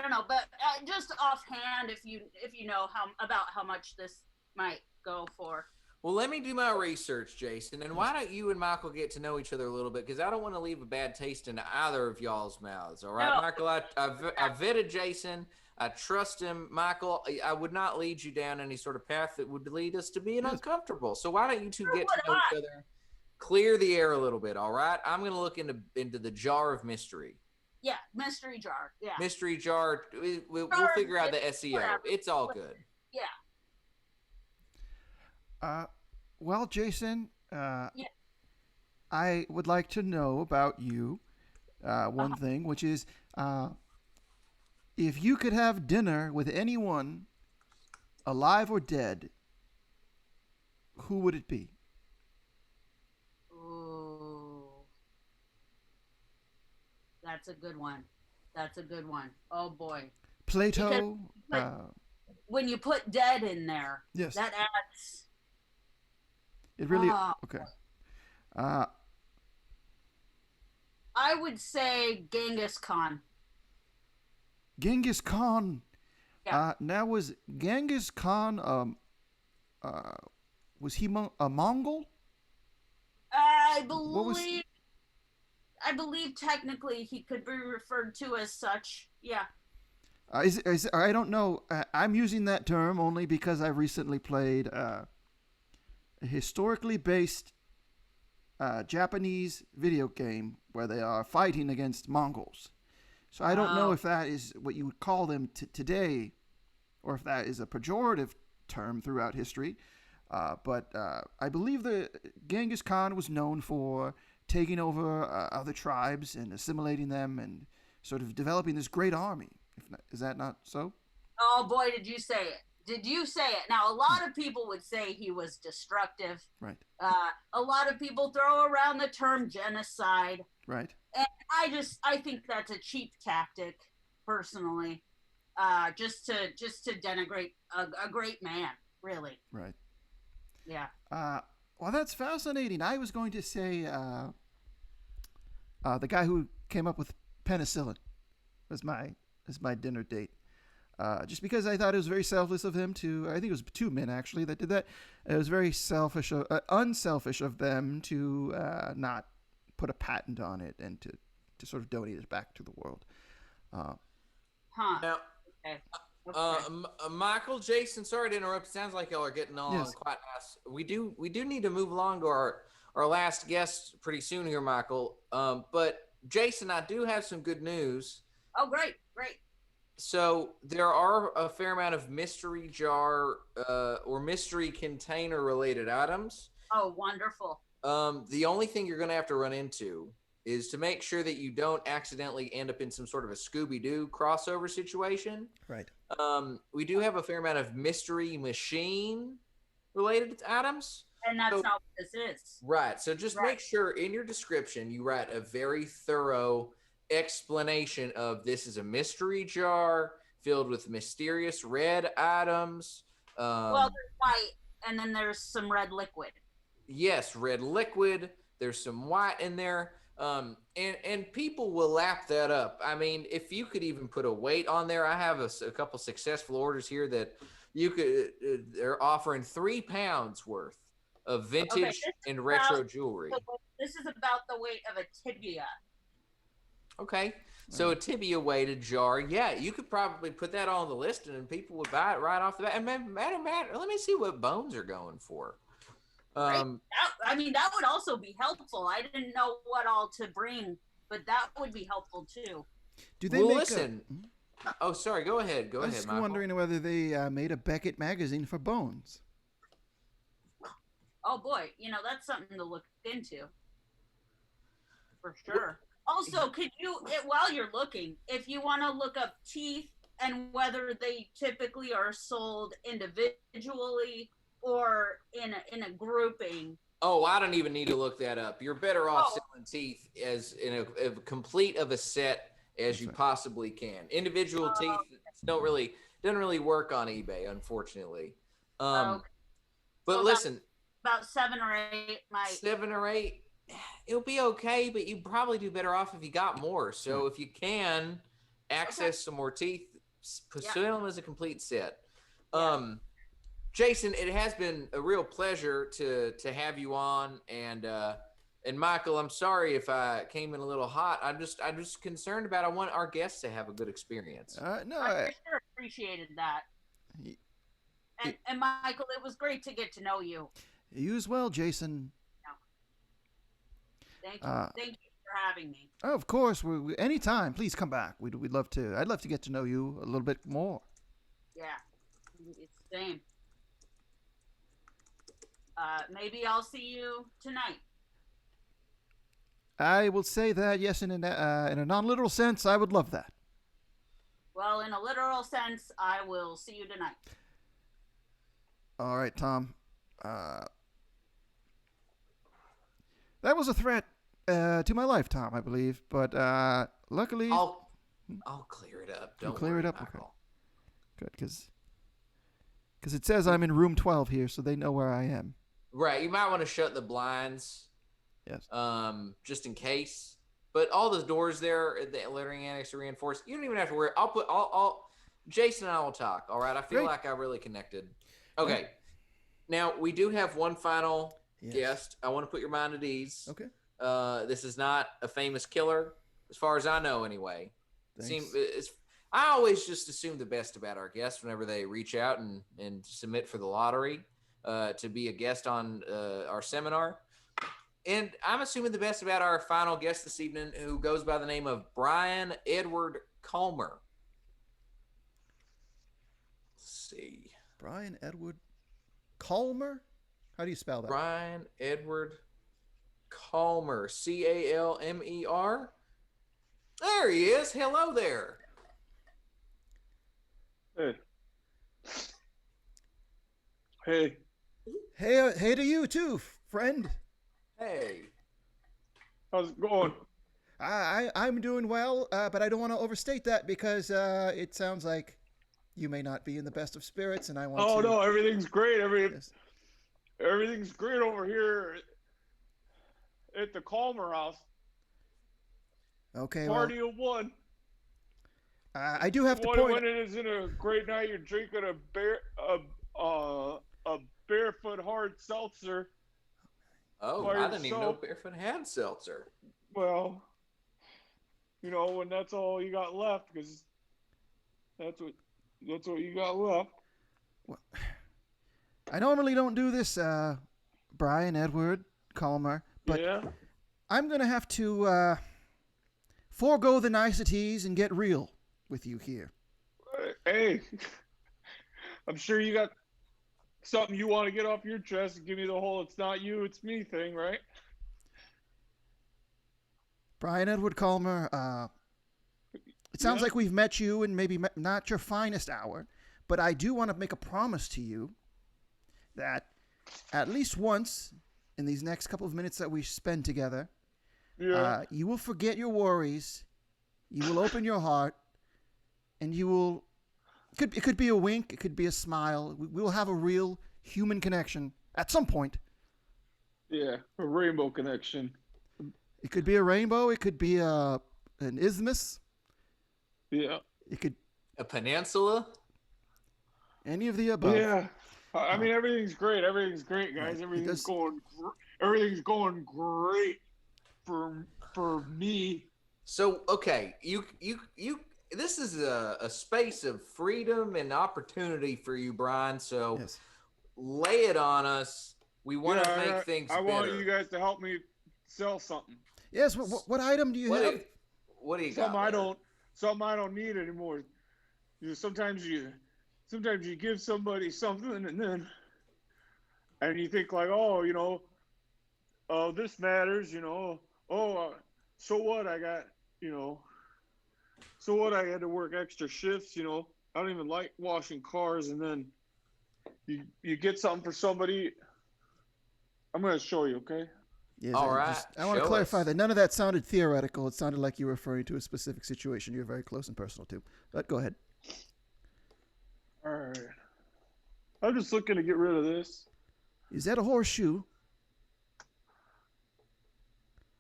don't know, but just offhand, if you know how much this might go for. Well, let me do my research, Jason, and why don't you and Michael get to know each other a little bit, because I don't want to leave a bad taste in either of y'all's mouths. All right, No. Michael, I vetted Jason. I trust him. Michael, I would not lead you down any sort of path that would lead us to being uncomfortable. So why don't you two get to know each other, clear the air a little bit, all right? I'm going to look into the jar of mystery. Yeah, mystery jar. Yeah. Mystery jar. We'll figure out the SEO. Whatever. It's all good. Yeah. Well, Jason, Yeah. I would like to know about you one thing, which is if you could have dinner with anyone, alive or dead, who would it be? Ooh. That's a good one. Oh, boy. Plato? When you put dead in there, Yes. that adds... It really... Oh. Okay. I would say Genghis Khan. Genghis Khan. Yeah. Now, was Genghis Khan, was he a Mongol? I What was- believe technically he could be referred to as such. Yeah. I don't know. I'm using that term only because I recently played a historically based Japanese video game where they are fighting against Mongols. So I don't know if that is what you would call them today, or if that is a pejorative term throughout history. But I believe that Genghis Khan was known for taking over other tribes and assimilating them and sort of developing this great army. Is that not so? Oh boy, did you say it. Did you say it? Now, a lot of people would say he was destructive. Right. A lot of people throw around the term genocide. Right. And I think that's a cheap tactic, personally, just to denigrate a great man, really. Right. Yeah. Well, that's fascinating. I was going to say the guy who came up with penicillin was my dinner date. Just because I thought it was very selfless of him to, I think it was two men actually that did that. It was very unselfish of them to not put a patent on it and to sort of donate it back to the world. Now, Michael, Jason, sorry to interrupt. It sounds like y'all are getting on quite nice. We do need to move along to our last guest pretty soon here, Michael. But Jason, I do have some good news. Oh, great. So there are a fair amount of mystery jar or mystery container related items. Oh, wonderful. The only thing you're going to have to run into is to make sure that you don't accidentally end up in some sort of a Scooby-Doo crossover situation. Right. We do have a fair amount of mystery machine related items. And that's not what this is. Right. So just make sure in your description you write a very thorough explanation of this is a mystery jar filled with mysterious red items. Well, there's white, and then there's some red liquid. Yes, red liquid. There's some white in there. And people will lap that up. I mean, if you could even put a weight on there, I have a couple successful orders here that you could, they're offering 3 pounds worth of vintage and retro jewelry. This is about the weight of a tibia. Okay. So a tibia weighted jar. Yeah, you could probably put that on the list and people would buy it right off the bat. And matter, let me see what bones are going for. Right? That would also be helpful. I didn't know what all to bring, but that would be helpful too. Do they make listen? Oh, sorry. Go ahead. I was Michael. wondering whether they made a Beckett magazine for bones. Oh boy, that's something to look into. For sure. Also, could you, while you're looking, if you want to look up teeth and whether they typically are sold individually or in a grouping. Oh, I don't even need to look that up. You're better off selling teeth as in a complete of a set as you possibly can. Individual teeth doesn't really work on eBay, unfortunately. But so listen, about 7 or 8 might. 7 or 8. It'll be okay, but you probably do better off if you got more. So if you can access some more teeth, sell them as a complete set. Jason, it has been a real pleasure to have you on, and Michael, I'm sorry if I came in a little hot. I'm just concerned about. I want our guests to have a good experience. No, I sure appreciated that. And Michael, it was great to get to know you. You as well, Jason. Thank you. Thank you for having me. Oh, of course. Anytime. Please come back. We'd love to. I'd love to get to know you a little bit more. Yeah, it's the same. Maybe I'll see you tonight. I will say that, yes, in a non-literal sense, I would love that. Well, in a literal sense, I will see you tonight. All right, Tom. That was a threat to my life, Tom, I believe. But luckily... I'll clear it up. Don't clear it up? Michael. Okay. Good, because it says I'm in room 12 here, so they know where I am. Right. You might want to shut the blinds. Yes. Just in case. But all the doors there at the lettering annex are reinforced. You don't even have to worry. Jason and I will talk. All right. I feel like I really connected. Okay. Now we do have one final guest. I want to put your mind at ease. Okay. This is not a famous killer, as far as I know, anyway. Thanks. I always just assume the best about our guests whenever they reach out and submit for the lottery to be a guest on our seminar. And I'm assuming the best about our final guest this evening, who goes by the name of Brian Edward Calmer. Let's see. Brian Edward Calmer? How do you spell that? Brian Edward Calmer. Calmer. There he is. Hello there. Hey. Hey. Hey to you too, friend. Hey. How's it going? I'm doing well, but I don't want to overstate that because it sounds like you may not be in the best of spirits, and I want to... Oh, no, everything's great. Yes. Everything's great over here at the Calmer house. Okay, Party of one. I do have to When point... it isn't a great night, you're drinking a barefoot hard seltzer. Oh, by I didn't even know yourself. Barefoot had seltzer. Well, when that's all you got left, because that's what you got left. I normally don't do this, Brian Edward Calmer, but Yeah. I'm going to have to forego the niceties and get real with you here. Hey, I'm sure you got something you want to get off your chest and give me the whole "it's not you, it's me" thing, right? Brian Edward Calmer, it sounds like we've met you in maybe not your finest hour, but I do want to make a promise to you that at least once in these next couple of minutes that we spend together, you will forget your worries, you will open your heart, and you will... It could be a wink, it could be a smile. We will have a real human connection at some point. Yeah, a rainbow connection. It could be a rainbow, it could be an isthmus. Yeah. It could... A peninsula? Any of the above. Yeah. I mean, everything's great. Everything's great, guys. Everything's going great for me. So, okay, you this is a space of freedom and opportunity for you, Brian. So Yes. lay it on us. We want to make things I better. want you guys to help me sell something. Yes, what item do you have? What do you got? Something I don't need anymore. Sometimes you give somebody something and you think like, oh, this matters, so what? So what? I had to work extra shifts, I don't even like washing cars, and then you get something for somebody. I'm gonna show you, okay? Yes, All right, I want to show clarify us. that none of that sounded theoretical. It sounded like you were referring to a specific situation you're very close and personal to. But go ahead. All right. I'm just looking to get rid of this. Is that a horseshoe?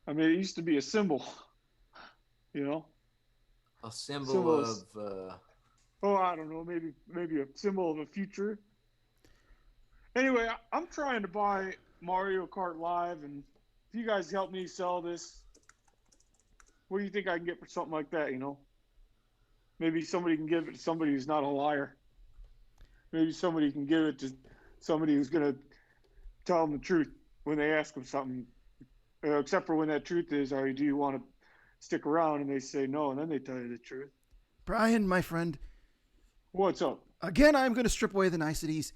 I mean, it used to be a symbol, A symbol of I don't know, maybe a symbol of a future. Anyway, I'm trying to buy Mario Kart Live, and if you guys help me sell this, what do you think I can get for something like that, Maybe somebody can give it to somebody who's not a liar. Maybe somebody can give it to somebody who's going to tell them the truth when they ask them something, except for when that truth is, do you want to stick around? And they say no, and then they tell you the truth. Brian, my friend. What's up? Again, I'm going to strip away the niceties.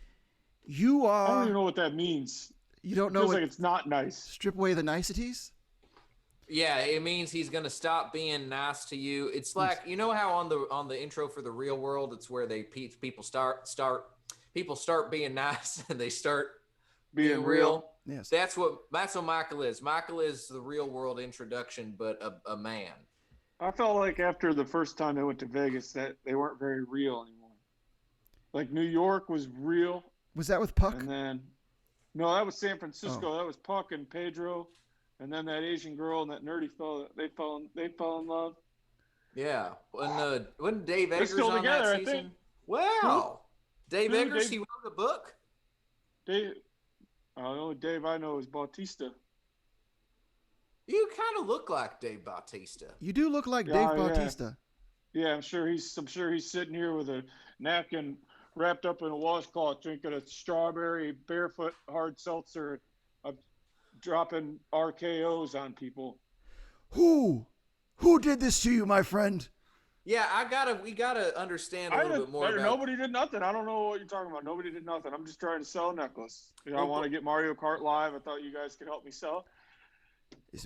You are... I don't even know what that means. You don't know Feels what... like it's not nice. Strip away the niceties? yeah, it means he's gonna stop being nice to you. It's like, you know how on the intro for The Real World, it's where people start being nice and they start being real. Yes. That's what Michael is. Michael is the Real World introduction, but a man. I felt like after the first time they went to Vegas that they weren't very real anymore. Like New York was real. Was that with Puck? And then, no, that was San Francisco. That was Puck and Pedro. And then that Asian girl and that nerdy fellow, they fell in love. Yeah. Wasn't Dave They're Eggers still on together, that I season? think. Wow. Dave Who? Eggers, Dave- he wrote a book? Dave, the only Dave I know is Bautista. You kind of look like Dave Bautista. You do look like Yeah, Dave yeah. Bautista. Yeah, I'm sure he's sitting here with a napkin wrapped up in a washcloth, drinking a strawberry barefoot hard seltzer, a dropping RKO's on people. Who did this to you, my friend? Yeah, we gotta understand a little bit more about. Nobody did nothing. I don't know what you're talking about. Nobody did nothing. I'm just trying to sell a necklace. I want to get Mario Kart Live. I thought you guys could help me sell.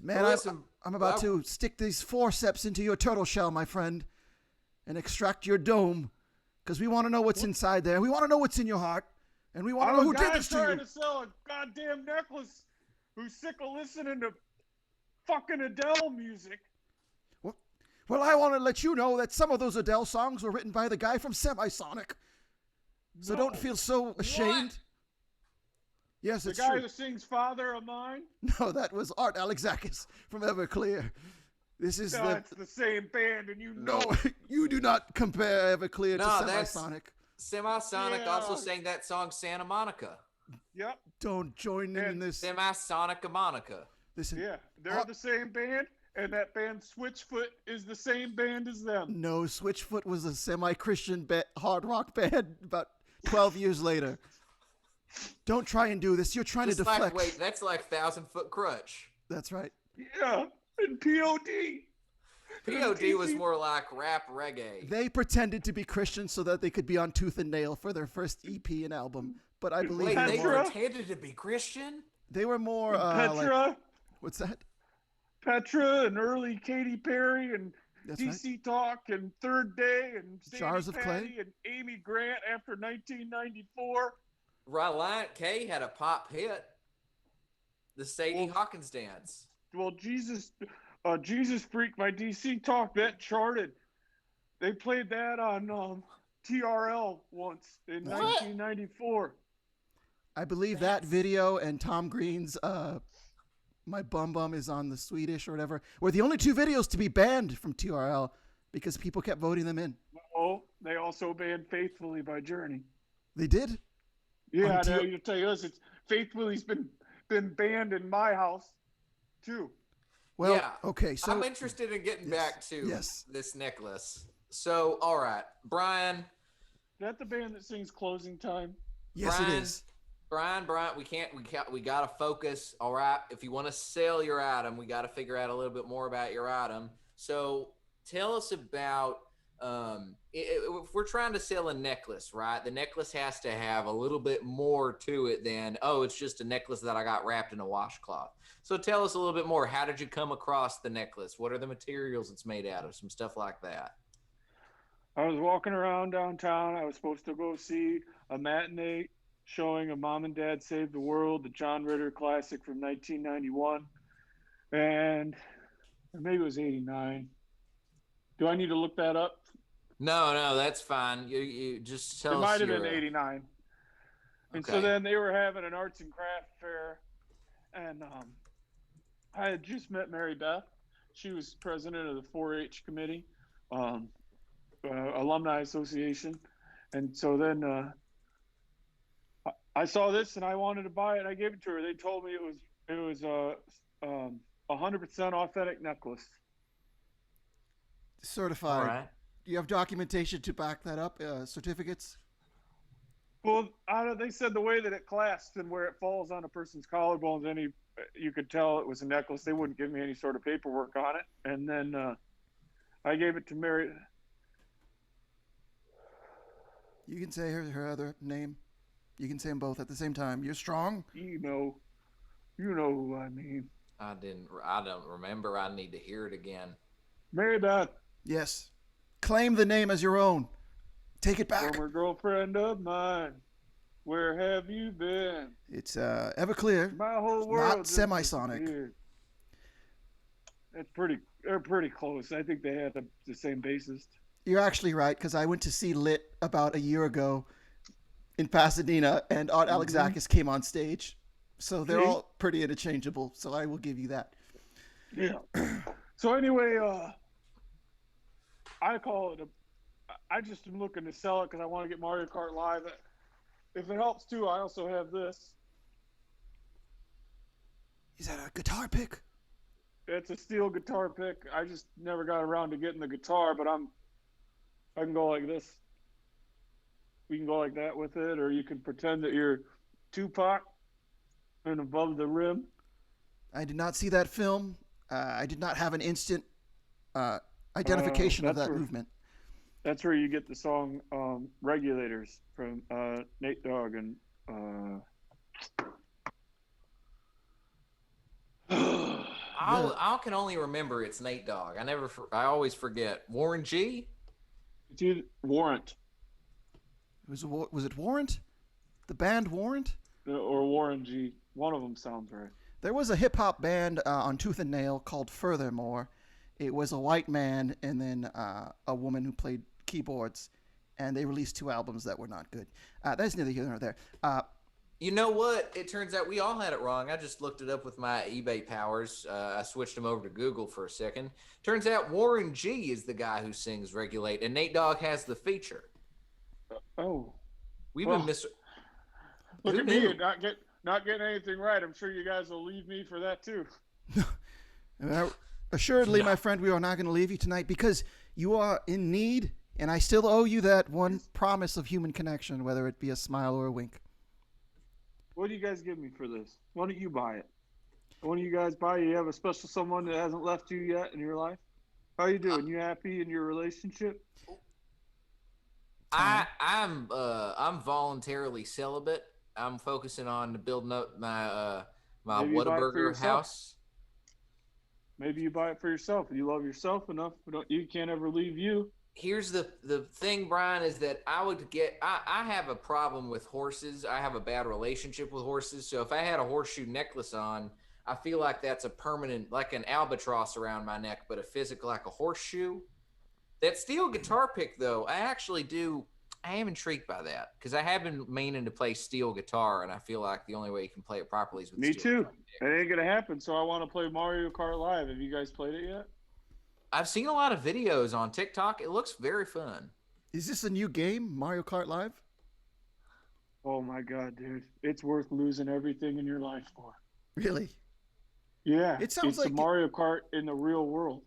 Man, listen, I'm about to stick these forceps into your turtle shell, my friend, and extract your dome, because we want to know what's inside there. We want to know what's in your heart, and we want to know who did this to you. I'm trying to sell a goddamn necklace who's sick of listening to fucking Adele music. Well, I want to let you know that some of those Adele songs were written by the guy from Semisonic. So don't feel so ashamed. What? Yes, it's true. The guy true. who sings Father of Mine? No, that was Art Alexakis from Everclear. This is it's the same band, and you know. No, you do not compare Everclear to Semisonic. Semisonic also sang that song Santa Monica. Yep. Don't join in this. Semisonica Monica. Listen. Yeah, they're the same band. And that band Switchfoot is the same band as them. No, Switchfoot was a semi-Christian hard rock band about 12 years later. Don't try and do this. You're trying to deflect. Wait, that's like 1,000 Foot Crutch. That's right. Yeah, and POD. POD was more like rap reggae. They pretended to be Christian so that they could be on Tooth and Nail for their first EP and album. But I believe they pretended to be Christian? They were more Petra. What's that? Petra and early Katy Perry and That's DC right. Talk and Third Day and Sadie Jars of Patty Clay and Amy Grant after 1994. Reliant K had a pop hit. The Sadie Hawkins dance. Well, Jesus Freak by DC Talk, that charted. They played that on TRL once in 1994. I believe that video and Tom Green's My Bum Bum is on the Swedish or whatever were the only two videos to be banned from TRL because people kept voting them in. Oh, they also banned Faithfully by Journey. They did? Yeah, I know. You tell you this, it's Faithfully's been banned in my house too. Well, yeah. Okay, so I'm interested in getting back to this necklace. So, all right, Brian. Is that the band that sings Closing Time? Yes, Brian, it is. Brian, we gotta focus. All right. If you want to sell your item, we got to figure out a little bit more about your item. So tell us about, if we're trying to sell a necklace, right? The necklace has to have a little bit more to it than, it's just a necklace that I got wrapped in a washcloth. So tell us a little bit more. How did you come across the necklace? What are the materials it's made out of? Some stuff like that. I was walking around downtown. I was supposed to go see a matinee showing of Mom and Dad Saved the World, the John Ritter classic from 1991. And maybe it was 89. Do I need to look that up? No, that's fine. You just tell us. It might have been 89. And so then they were having an arts and craft fair. And I had just met Mary Beth. She was president of the 4-H committee, alumni association. And so then I saw this and I wanted to buy it. I gave it to her. They told me it was a 100% authentic necklace. Certified. All right. Do you have documentation to back that up? Certificates? Well, they said the way that it clasps and where it falls on a person's collarbones, you could tell it was a necklace. They wouldn't give me any sort of paperwork on it. And then I gave it to Mary. You can say her other name. You can say them both at the same time. You're strong. You know who I mean. I don't remember. I need to hear it again. Mary Beth. Yes. Claim the name as your own. Take it back. Former girlfriend of mine. Where have you been? It's Everclear. My whole world. Not Semisonic. They're pretty close. I think they had the same bassist. You're actually right, because I went to see Lit about a year ago in Pasadena, and Art Alexakis came on stage. So they're all pretty interchangeable, so I will give you that. Yeah. So anyway, I call it I just am looking to sell it because I want to get Mario Kart Live. If it helps too, I also have this. Is that a guitar pick? It's a steel guitar pick. I just never got around to getting the guitar, but I can go like this. We can go like that with it, or you can pretend that you're Tupac and above the rim. I did not see that film. I did not have an instant identification of that movement. That's where you get the song "Regulators" from Nate Dogg and. I can only remember it's Nate Dogg. I always forget. Warren G. It's Warrant. Was it Warrant? The band Warrant? Or Warren G. One of them sounds right. There was a hip hop band on Tooth and Nail called Furthermore. It was a white man and then a woman who played keyboards, and they released 2 albums that were not good. That's neither here nor there. You know what? It turns out we all had it wrong. I just looked it up with my eBay powers. I switched them over to Google for a second. Turns out Warren G is the guy who sings Regulate, and Nate Dogg has the feature. We've been Look at me, not getting anything right. I'm sure you guys will leave me for that too. Assuredly, my friend, we are not going to leave you tonight because you are in need, and I still owe you that one promise of human connection, whether it be a smile or a wink. What do you guys give me for this? Why don't you buy it? One of you guys buy it? You have a special someone that hasn't left you yet in your life? How you doing? You happy in your relationship? I'm voluntarily celibate. I'm focusing on building up my Whataburger house. Maybe you buy it for yourself. You love yourself enough. You can't ever leave you. Here's the thing, Brian, is that I have a problem with horses. I have a bad relationship with horses. So if I had a horseshoe necklace on, I feel like that's a permanent, like an albatross around my neck, but a physical, like a horseshoe. That steel guitar pick, though, I am intrigued by that because I have been meaning to play steel guitar, and I feel like the only way you can play it properly is with Me steel too. It ain't going to happen, so I want to play Mario Kart Live. Have you guys played it yet? I've seen a lot of videos on TikTok. It looks very fun. Is this a new game, Mario Kart Live? Oh my God, dude. It's worth losing everything in your life for. Really? Yeah. It sounds like a Mario Kart in the real world.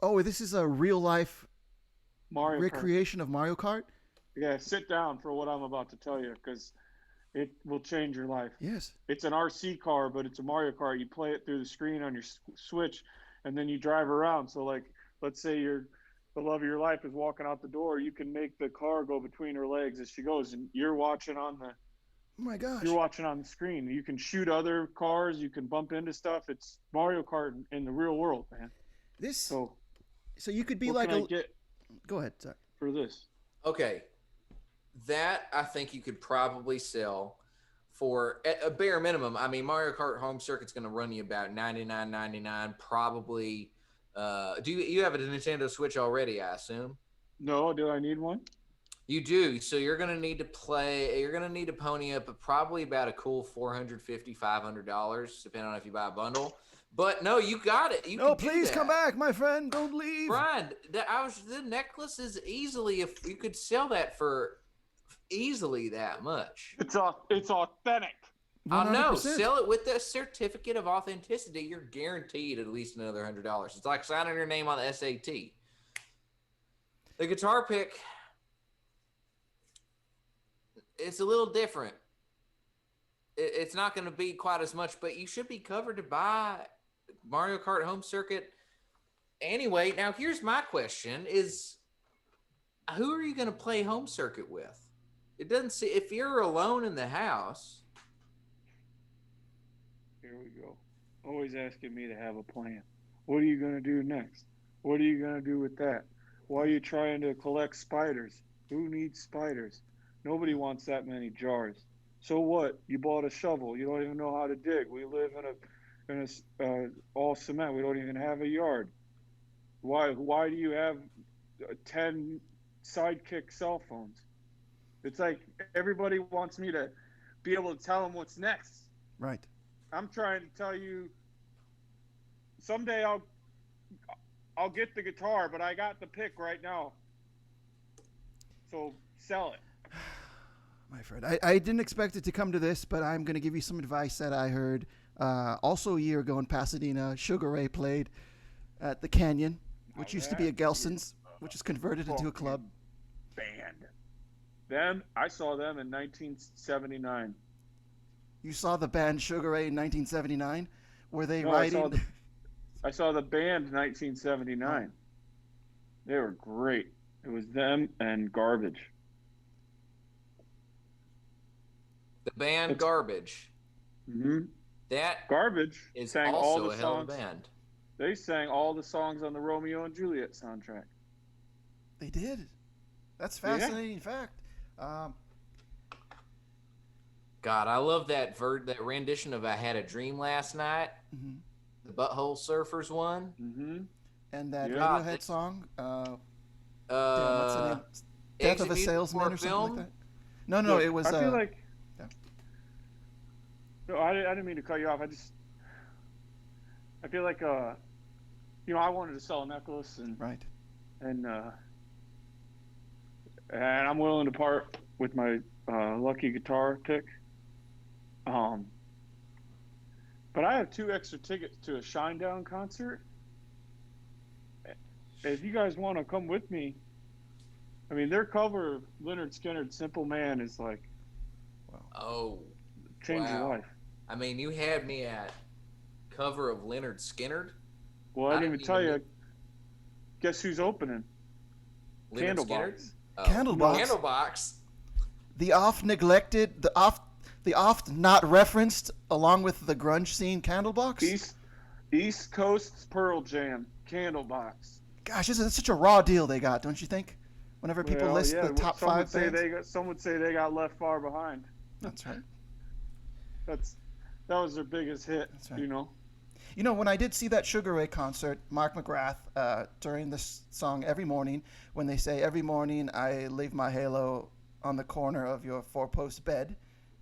Oh, this is a real life Mario recreation of Mario Kart? Yeah, sit down for what I'm about to tell you because it will change your life. Yes. It's an RC car, but it's a Mario Kart. You play it through the screen on your Switch, and then you drive around. So, like, let's say the love of your life is walking out the door. You can make the car go between her legs as she goes, and you're watching on the. Oh my gosh! You're watching on the screen. You can shoot other cars. You can bump into stuff. It's Mario Kart in the real world, man. So you could be like Go ahead, sorry. For this. Okay, that I think you could probably sell for a bare minimum. I mean, Mario Kart Home Circuit's going to run you about $99.99, probably. Do you have a Nintendo Switch already? I assume. No, do I need one? You do. So you're going to need to play. You're going to need to pony up probably about a cool $450, $500, depending on if you buy a bundle. But no, you got it. Please come back, my friend. Don't leave. Brian, the necklace is easily, if you could sell that for easily that much. It's authentic. 100%. I know. Sell it with the certificate of authenticity. You're guaranteed at least another $100. It's like signing your name on the SAT. The guitar pick, it's a little different. It's not going to be quite as much, but you should be covered to buy Mario Kart Home Circuit. Anyway, now here's my question is, who are you going to play Home Circuit with? It doesn't see, if you're alone in the house. Here we go. Always asking me to have a plan. What are you going to do next? What are you going to do with that? Why are you trying to collect spiders? Who needs spiders? Nobody wants that many jars. So what? You bought a shovel. You don't even know how to dig. We live in a all cement. We don't even have a yard. Why do you have 10 sidekick cell phones? It's like everybody wants me to be able to tell them what's next. Right. I'm trying to tell you someday I'll get the guitar, but I got the pick right now. So sell it. My friend, I didn't expect it to come to this, but I'm going to give you some advice that I heard also a year ago in Pasadena. Sugar Ray played at the Canyon, which used to be a Gelson's, which is converted into a club. Band. I saw them in 1979. You saw the band Sugar Ray in 1979? Were they No, writing? I saw the band 1979. They were great. It was them and Garbage. The band Garbage. Mm-hmm. That Garbage is sang also all the a hell of songs. a band. They sang all the songs on the Romeo and Juliet soundtrack. They did. That's fascinating fact. God, I love that rendition of "I Had a Dream Last Night." Mm-hmm. The Butthole Surfers one. Mm-hmm. And that Yeah. Radiohead song. Damn, what's the name? Death Exit of a Music Salesman for a or something Film? like that. No, Look, it was. I feel like. yeah. No, I didn't mean to cut you off. I feel like I wanted to sell a necklace Right. and I'm willing to part with my lucky guitar pick. But I have 2 extra tickets to a Shinedown concert. If you guys want to come with me, I mean, their cover of Lynyrd Skynyrd's "Simple Man" is like, Oh, change your wow. life. I mean, you had me at cover of Lynyrd Skynyrd. Well, I didn't even tell you. Guess who's opening? Lynyrd Candlebox. Skynyrd? Oh. Candlebox. Candlebox. The oft-neglected, the oft not referenced, along with the grunge scene, Candlebox. East Coast's Pearl Jam, Candlebox. Gosh, this is such a raw deal they got, don't you think? Whenever people list the top 5 bands. Some would say they got left far behind. That's right. That was their biggest hit. That's right. You know. You know, when I did see that Sugar Ray concert, Mark McGrath, during this song "Every Morning," when they say, "Every morning I leave my halo on the corner of your 4-post bed,"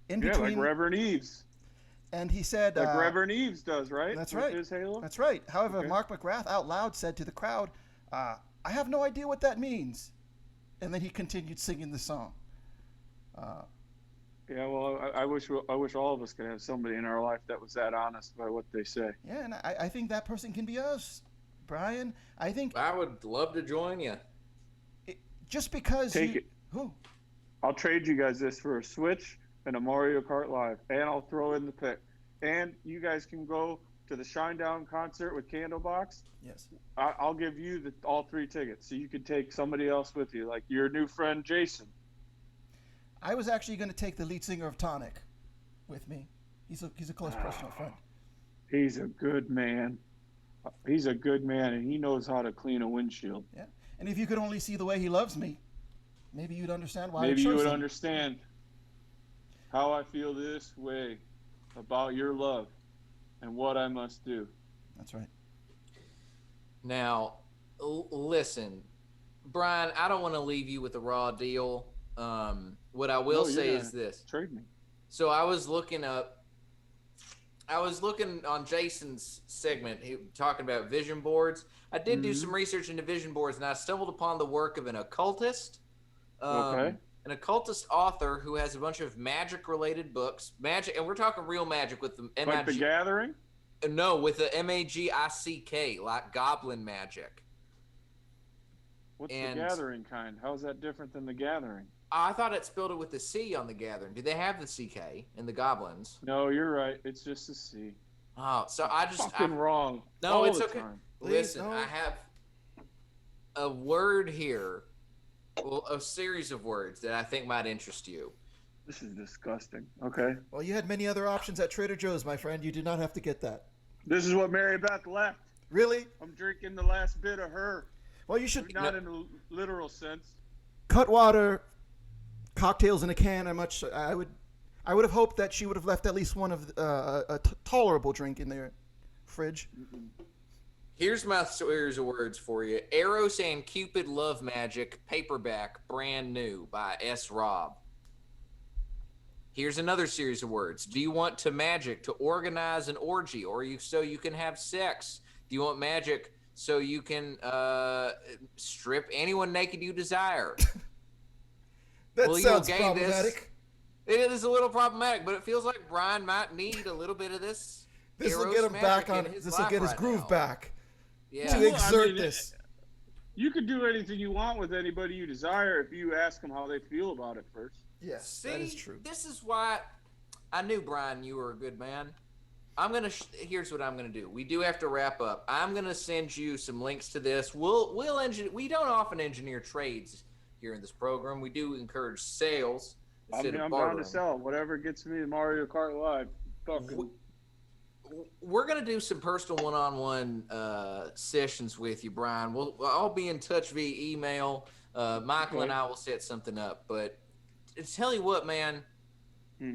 in between, like Reverend Eves. And he said, like Reverend Eves does, right? That's With right. His halo. That's right. However, Okay. Mark McGrath out loud said to the crowd, "I have no idea what that means," and then he continued singing the song. Yeah, well, I wish all of us could have somebody in our life that was that honest by what they say. Yeah, and I think that person can be us, Brian. I think I would love to join you. just because Take it. Who? I'll trade you guys this for a Switch and a Mario Kart Live, and I'll throw in the pick. And you guys can go to the Shinedown concert with Candlebox. Yes. I'll give you all 3 tickets, so you can take somebody else with you, like your new friend Jason. I was actually going to take the lead singer of Tonic with me. He's a close personal friend. He's a good man. He's a good man, and he knows how to clean a windshield. Yeah. And if you could only see the way he loves me, maybe you'd understand why. Maybe I chose you would him. understand how I feel this way about your love and what I must do. That's right. Now, listen, Brian, I don't want to leave you with a raw deal. What I will say is this. Trade me. So I was looking on Jason's segment, talking about vision boards. I did do some research into vision boards, and I stumbled upon the work of an occultist. Okay. An occultist author who has a bunch of magic-related books. Magic, and we're talking real magic with the M-I-G. Like The Gathering? No, with the M-A-G-I-C-K, like goblin magic. What's The Gathering kind? How's that different than The Gathering? I thought it spelled it with the C on The Gathering. Do they have the CK in the goblins? No, you're right. It's just a C. Oh, so I just... Fucking wrong. No, all it's the okay. time. Listen, no. I have a word here, well, a series of words that I think might interest you. This is disgusting. Okay. Well, you had many other options at Trader Joe's, my friend. You did not have to get that. This is what Mary Beth left. Really? I'm drinking the last bit of her. Well, you should Not in a literal sense. Cutwater cocktails in a can are much. I would have hoped that she would have left at least one of a tolerable drink in their fridge. Here's my series of words for you. Eros and Cupid Love Magic, paperback, brand new, by S. Robb. Here's another series of words. Do you want to magic to organize an orgy, or so you can have sex? Do you want magic so you can strip anyone naked you desire? That Well, sounds you'll gain problematic. It is a little problematic, but it feels like Brian might need a little bit of this. This will Eros get him back magic in on. his This will life get his right groove now. back. Yeah. To Well, exert this. You could do anything you want with anybody you desire if you ask them how they feel about it first. Yes, See, that is true. this is why I knew, Brian, you were a good man. Here's what I'm gonna do. We do have to wrap up. I'm gonna send you some links to this. We don't often engineer trades here in this program. We do encourage sales instead of I'm bartering. down to sell whatever gets me Mario Kart Live. Fucking. We're gonna do some personal one-on-one sessions with you, Brian. I'll be in touch via email. Michael and I will set something up. But to tell you what, man,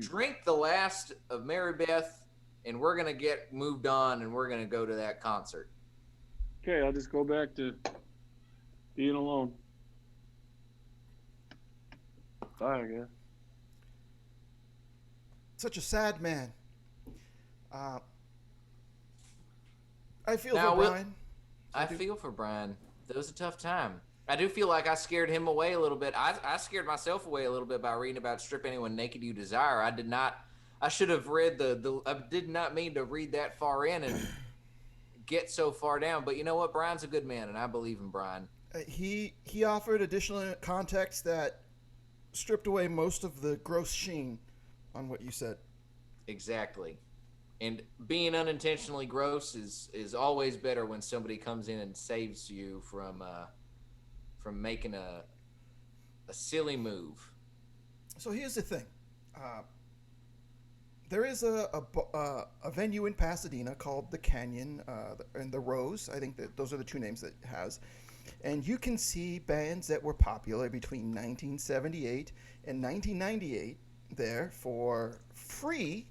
drink the last of Mary Beth, and we're gonna get moved on, and we're gonna go to that concert. Okay, I'll just go back to being alone. Bye, I guess. Such a sad man. I feel Now, for Brian. I feel for Brian. That was a tough time. I do feel like I scared him away a little bit. I scared myself away a little bit by reading about strip anyone naked you desire. I should have read I did not mean to read that far in and get so far down. But you know what? Brian's a good man, and I believe in Brian. He offered additional context that stripped away most of the gross sheen on what you said. Exactly. And being unintentionally gross is always better when somebody comes in and saves you from making a silly move. So here's the thing. There is a venue in Pasadena called the Canyon and the Rose. I think that those are the two names that it has. And you can see bands that were popular between 1978 and 1998 there for free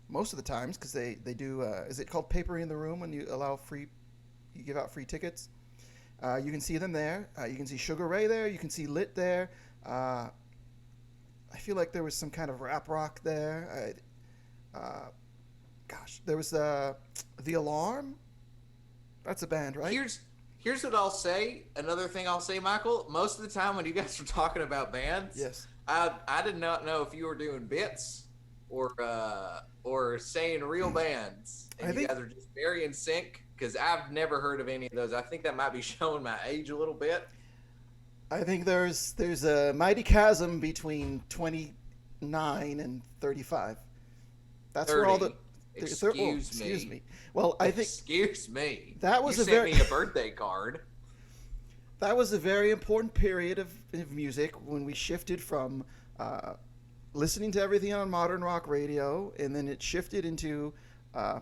most of the times, because they do, is it called Paper in the Room when you give out free tickets? You can see them there. You can see Sugar Ray there. You can see Lit there. I feel like there was some kind of rap rock there. There was The Alarm. That's a band, right? Here's what I'll say. Another thing I'll say, Michael. Most of the time when you guys were talking about bands, yes, I did not know if you were doing bits or saying real bands, and you guys are just very in sync, because I've never heard of any of those. I think that might be showing my age a little bit. I think there's a mighty chasm between 29 and 35. That's 30. where all the Excuse me. Well, I think excuse me. That was you sent me a birthday card. That was a very important period of music when we shifted from listening to everything on modern rock radio, and then it shifted into a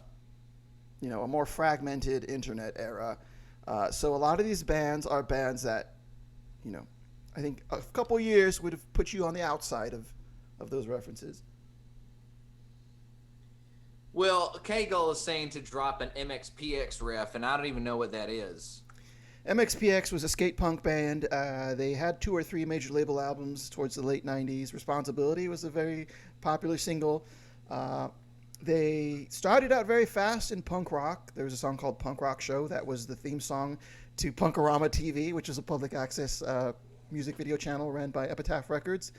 more fragmented internet era. So a lot of these bands are bands that, I think a couple years would have put you on the outside of those references. Well, K-Gull is saying to drop an MXPX ref, and I don't even know what that is. MXPX was a skate punk band. They had 2 or 3 major label albums towards the late 90s. Responsibility was a very popular single. They started out very fast in punk rock. There was a song called Punk Rock Show that was the theme song to Punkorama TV, which is a public access music video channel ran by Epitaph Records.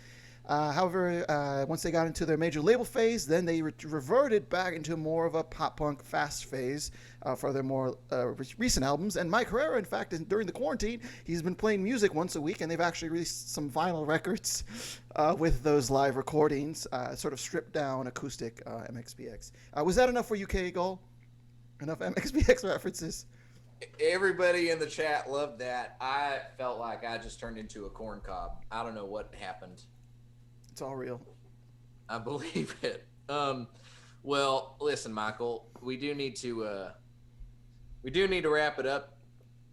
However, once they got into their major label phase, then they reverted back into more of a pop punk fast phase for their more recent albums. And Mike Herrera, in fact, during the quarantine, he's been playing music once a week, and they've actually released some vinyl records with those live recordings, sort of stripped down acoustic MXPX. Was that enough for you, K-Gull? Enough MXPX references? Everybody in the chat loved that. I felt like I just turned into a corn cob. I don't know what happened. It's all real. I believe it. Well, listen, Michael, we do need to wrap it up.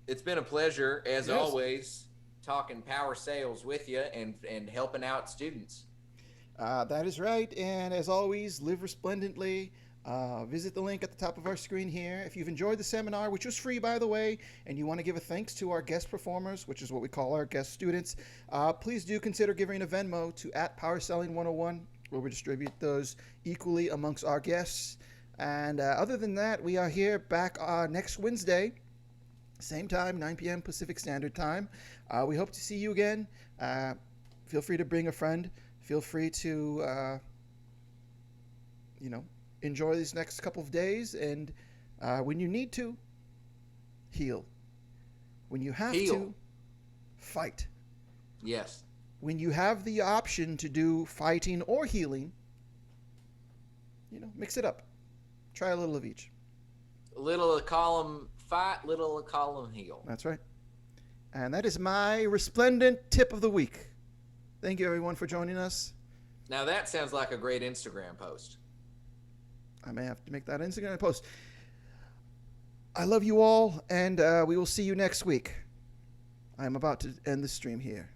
It's been a pleasure, as always, talking power sales with you and helping out students. That is right. And as always, live resplendently. Visit the link at the top of our screen here. If you've enjoyed the seminar, which was free, by the way, and you want to give a thanks to our guest performers, which is what we call our guest students, please do consider giving a Venmo to @PowerSelling101, where we distribute those equally amongst our guests. And other than that, we are here back next Wednesday, same time, 9 p.m. Pacific Standard Time. We hope to see you again. Feel free to bring a friend. Feel free to, enjoy these next couple of days, and when you need to, heal. When you have to, fight. Yes. When you have the option to do fighting or healing, mix it up. Try a little of each. Little of column fight, little of column heal. That's right. And that is my resplendent tip of the week. Thank you, everyone, for joining us. Now that sounds like a great Instagram post. I may have to make that Instagram post. I love you all, and we will see you next week. I'm about to end the stream here.